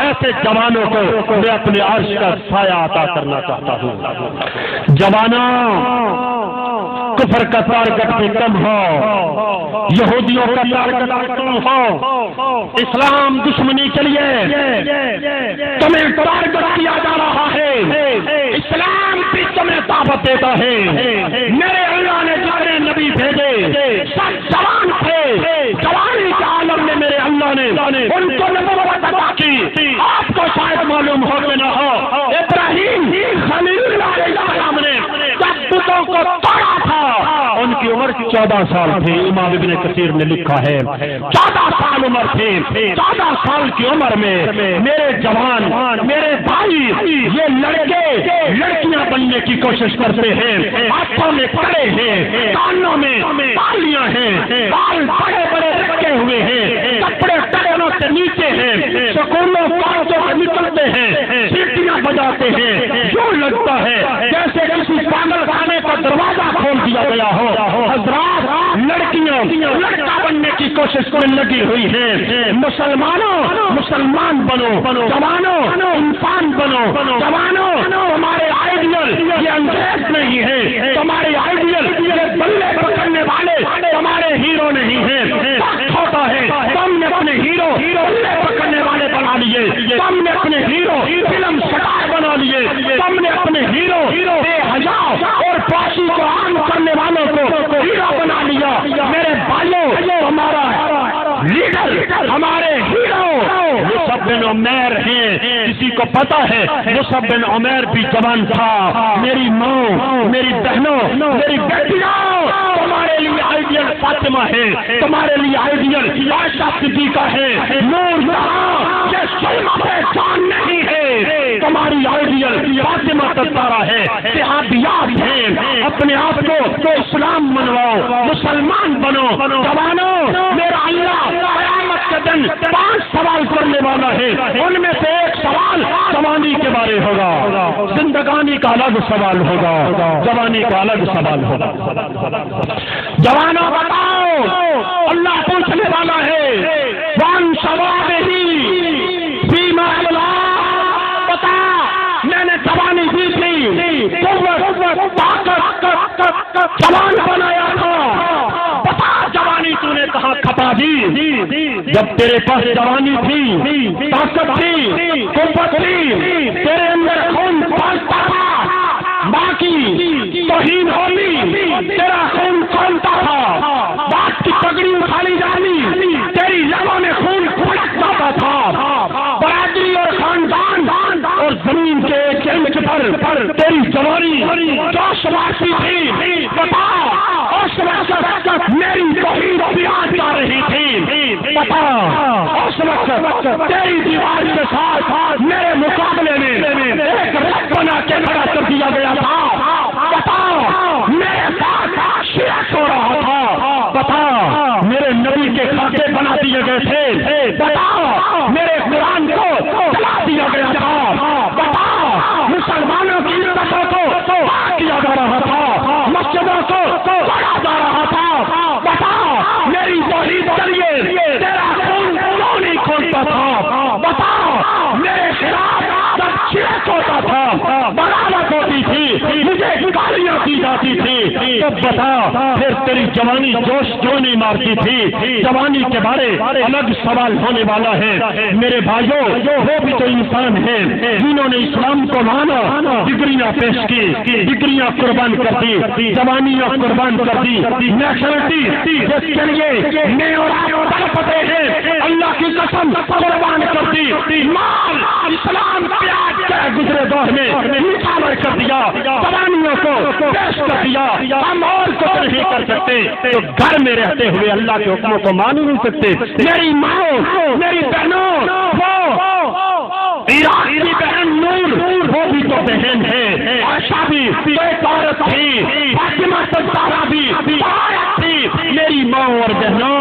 ایسے جوانوں کو میں اپنے عرش کا سایہ عطا کرنا چاہتا ہوں۔ جوانوں، کفر کا ٹارگٹ بھی کم ہو، یہودیوں کا ٹارگٹ کم ہو، اسلام دشمنی کے لیے تمہیں ٹارگٹ کیا جا رہا ہے، اسلام بھی تمہیں دعوت دیتا ہے، میرے اللہ نے جتنے نبی بھیجے سب جوان تھے، جوانی کے عالم میں میرے اللہ نے ان کو نبوت عطا کی، آپ کو شاید معلوم ہو کہ نہ ہو، ابراہیم خلیل اللہ علیہ السلام نے جب بتوں کو توڑا تھا ان کی عمر 14 سال تھی، امام ابن کثیر نے لکھا ہے 14 سال عمر تھی، 14 سال کی عمر میں میرے جوان، میرے بھائی، یہ لڑکے لڑکیاں بننے کی کوشش کرتے ہیں، ہاتھوں میں کڑے ہیں، کانوں میں بالیاں ہیں، بال بڑے بڑے رکھے ہوئے ہیں، کپڑے ٹرینوں سے نیچے ہیں، سکولوں کالجوں سے نکلتے ہیں، سیٹیاں بجاتے ہیں، یوں لگتا ہے جیسے کسی پاگل خانے کا دروازہ کھول دیا گیا ہو۔ حضرات، لڑکیاں لڑکا بننے کی کوشش میں لگی ہوئی ہیں، مسلمانوں مسلمان بنو، جوانوں انسان بنو، جوانوں تمہارے آئیڈیل یہ انگریز نہیں ہے، تمہارے آئیڈیل یہ بلے پکڑنے والے تمہارے ہیرو نہیں ہیں، چھوٹا ہے، تم نے اپنے ہیرو بلے پکڑنے والے بنا لیے، تم نے اپنے ہیرو فلم سٹار بنا لیے، تم نے اپنے ہیرو بے حیا اور فحاشی کو عام کرنے والوں کو ہیرو بنا لیا۔ میرے بھائیوں، ہمارا لیڈر، ہمارے ہیرو مصعب بن عمیر ہیں، کسی کو پتا ہے مصعب بن عمیر بھی جوان تھا۔ میری ماں، میری بہنوں، میری بیٹیاں، تمہارے لیے آئیڈیل فاطمہ ہے، تمہارے لیے آئیڈیل عائشہ صدیقہ ہے، نور جہاں یہ سلمہ پہ جان نہیں ہے، تمہاری آئیڈیل فاطمہ تزارہ ہے، صحابیات ہیں، اپنے آپ کو اسلام منواؤ، مسلمان بنو۔ جوانوں، میرا اللہ قیامت کے دن 5 سوال کرنے والا ہے، ان میں سے ایک سوال جوانی کے بارے ہوگا، زندگانی کا الگ سوال ہوگا، جوانی کا الگ سوال ہوگا۔ جوانوں بتاؤ، اللہ پوچھنے والا ہے وان ثوابہ فیما اللہ، بتا میں نے جوانی دی تھی، جوان بنایا تھا، بتا جوانی تو نے کہاں کھپا دی؟ جب تیرے پاس جوانی تھی، طاقت تھی، قوت تھی، تیرے اندر خون کھولتا تھا، باقی توہین ہولی تیرا خون کھولتا تھا، بات کی پگڑی اٹھالی جانی تیری لبوں میں خون کھولک جاتا تھا، برادری اور خاندان اور زمین کے ایک انچ پر پر تیری جوانی جوش مارتی تھی، بتا اس وقت میری توحید بیان کر رہی تھی، بتا اس وقت تیری دیوار کے ساتھ میرے مقابلے میں ایک رت بنا کے کھڑا کر دیا گیا تھا، بتا میرے ساتھ شرک ہو رہا تھا، بتا میرے نبی کے خاکے بنا دیے گئے تھے، بتا میرے قرآن کو جلا دیا گیا تھا، بتا مسلمانوں کی عزتوں کو کیا جا رہا تھا، مسجدوں کو توڑا جا رہا تھا، بتا میری توحید کے لیے تیرا خون کیوں نہیں کھولتا تھا، بتا میرے خلاف جب شرک ہوتا تھا، بغاوت ہوتی تھی، مجھے گالیاں دی جاتی تھی، تب بتا پھر تیری جوانی جوش کیوں نہیں مارتی تھی؟ جوانی کے بارے الگ سوال ہونے والا ہے میرے بھائیوں، وہ بھی تو انسان ہیں جنہوں نے اسلام کو مانا، ڈگریاں پیش کی، ڈگریاں قربان کر دی، جوانیاں قربان کر دی، نیشنلٹی جس کے لیے میں اور آپ تڑپتے ہیں اللہ کی قسم قربان کر دی، مال اسلام پیاج کے گزرے دور میں نچھاور کر دیا، جوانیوں کو پیش کر دیا، ہم اور کچھ نہیں کر سکتے تو گھر میں رہتے ہوئے اللہ کے حکموں کو مان نہیں سکتے۔ میری ماں میری بہنوں، میری بہن نور وہ بھی تو بہن ہے، عائشہ بھی ایک عورت تھی، فاطمہ الزہرا بھی عورت تھی، میری ماں اور بہنوں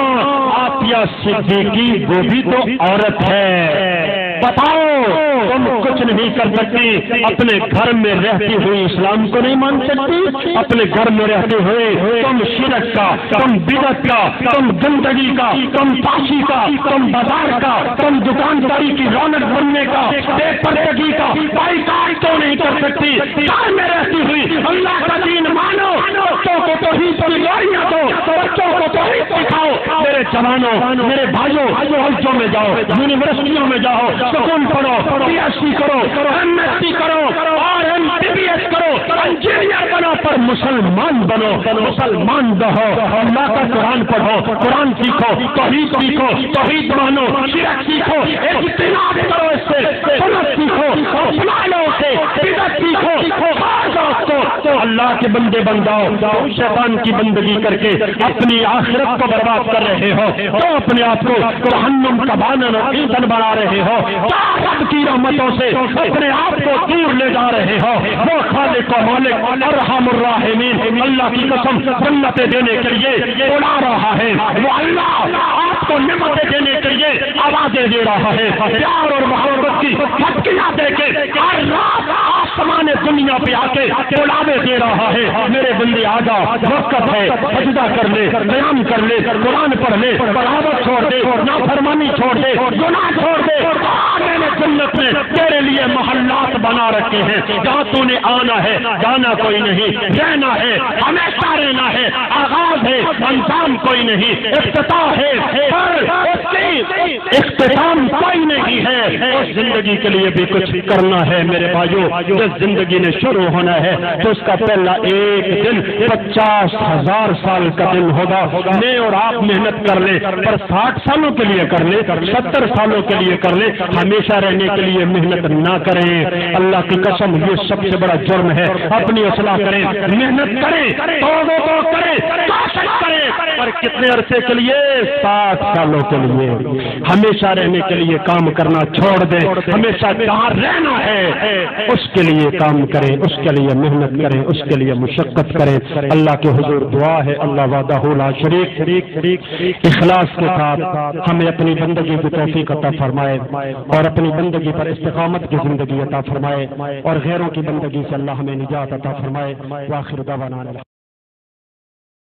آسیہ صدیقی وہ بھی تو عورت ہے، بتاؤ تم کچھ نہیں کر سکتی، اپنے گھر میں رہتی ہوئی اسلام کو نہیں مان سکتی، اپنے گھر میں رہتے ہوئے تم شرک کا، تم بدعت کا، تم گندگی کا، تم فحشی کا، تم بازار کا، تم دکانداری کی رونق بننے کا، بے پردگی کا بائیکاٹ کیوں نہیں کر سکتی؟ گھر میں رہتی ہوئی اللہ کا دین مانو، بچوں کو توحید کی لوریاں دو، بچوں کو توحید سکھاؤ، میرے جوانوں میرے بھائیوں کالجوں میں جاؤ، یونیورسٹیوں میں جاؤ، سکول پڑھو، پی ایچ ڈی کرو، ایم ایس سی کرو اور ایم بی بی ایس کرو، انجینئر بنو پر مسلمان بنو، مسلمان رہو، اللہ کا قرآن پڑھو، قرآن سیکھو، توحید سیکھو، توحید مانو، شرک سیکھو، اجتناب کرو، اس سے سنت سیکھو، اسماعیلوں سے بدعت سیکھو، تو اللہ کے بندے بن جاؤ، شیطان کی بندگی کر کے اپنی آخرت کو برباد کر رہے ہو، تو اپنے آپ کو جہنم کا بانن اور ایندھن بنا رہے ہو، رب کی رحمتوں سے اپنے آپ کو دور لے جا رہے ہو، وہ خالق و مالک ارحم الراحمین اللہ کی قسم جنتیں دینے کے لیے اڑا رہا ہے، وہ اللہ آپ کو نعمتیں دینے کے لیے آوازیں دے رہا ہے، پیار اور محبت کی پھٹکیاں دے کے ہر رات آسمان دنیا پہ آ کے بلاوے دے رہا ہے، میرے بندے آ جا، وقت ہے، سجدہ کر لے، قیام کر لے، قرآن پڑھ لے، بغاوت چھوڑ دے، نافرمانی چھوڑ دے، گناہ چھوڑ دے، میں نے جنت میں تیرے لیے محلات بنا رکھے ہیں، جہاں تو نے آنا ہے، جانا کوئی نہیں، رہنا ہے، ہمیشہ رہنا ہے، آغاز ہے، انجام کوئی نہیں، افتتاح ہے پر اس کی اختتام کوئی نہیں ہے، اس زندگی کے لیے بھی کچھ کرنا ہے میرے بھائیوں، جس زندگی نے شروع ہونا ہے تو اس کا پہلا ایک دن 50,000 سال کا دن ہوگا، میں اور آپ محنت کر لیں پر 60 سالوں کے لیے کر لیں، 70 سالوں کے لیے کر لیں، ہمیشہ رہنے کے لیے محنت نہ کریں، اللہ کی قسم یہ سب سے بڑا جرم ہے، اپنی اصلاح کریں، محنت کریں، توبہ کریں، کوشش کریں، پر کتنے عرصے کے لیے؟ 60 سالوں کے لیے، ہمیشہ رہنے کے لیے کام کرنا چھوڑ دیں، ہمیشہ جہاں رہنا ہے اس کے لیے کام کریں، اس کے لیے محنت کریں، اس کے لیے مشقت کریں، اللہ کے حضور دعا ہے اللہ وحدہ لا شریک اخلاص کے ساتھ ہمیں اپنی بندگی کی توفیق عطا فرمائے اور اپنی بندگی پر استقامت کی زندگی عطا فرمائے اور غیروں کی بندگی سے اللہ ہمیں نجات عطا فرمائے، وآخر دعوانا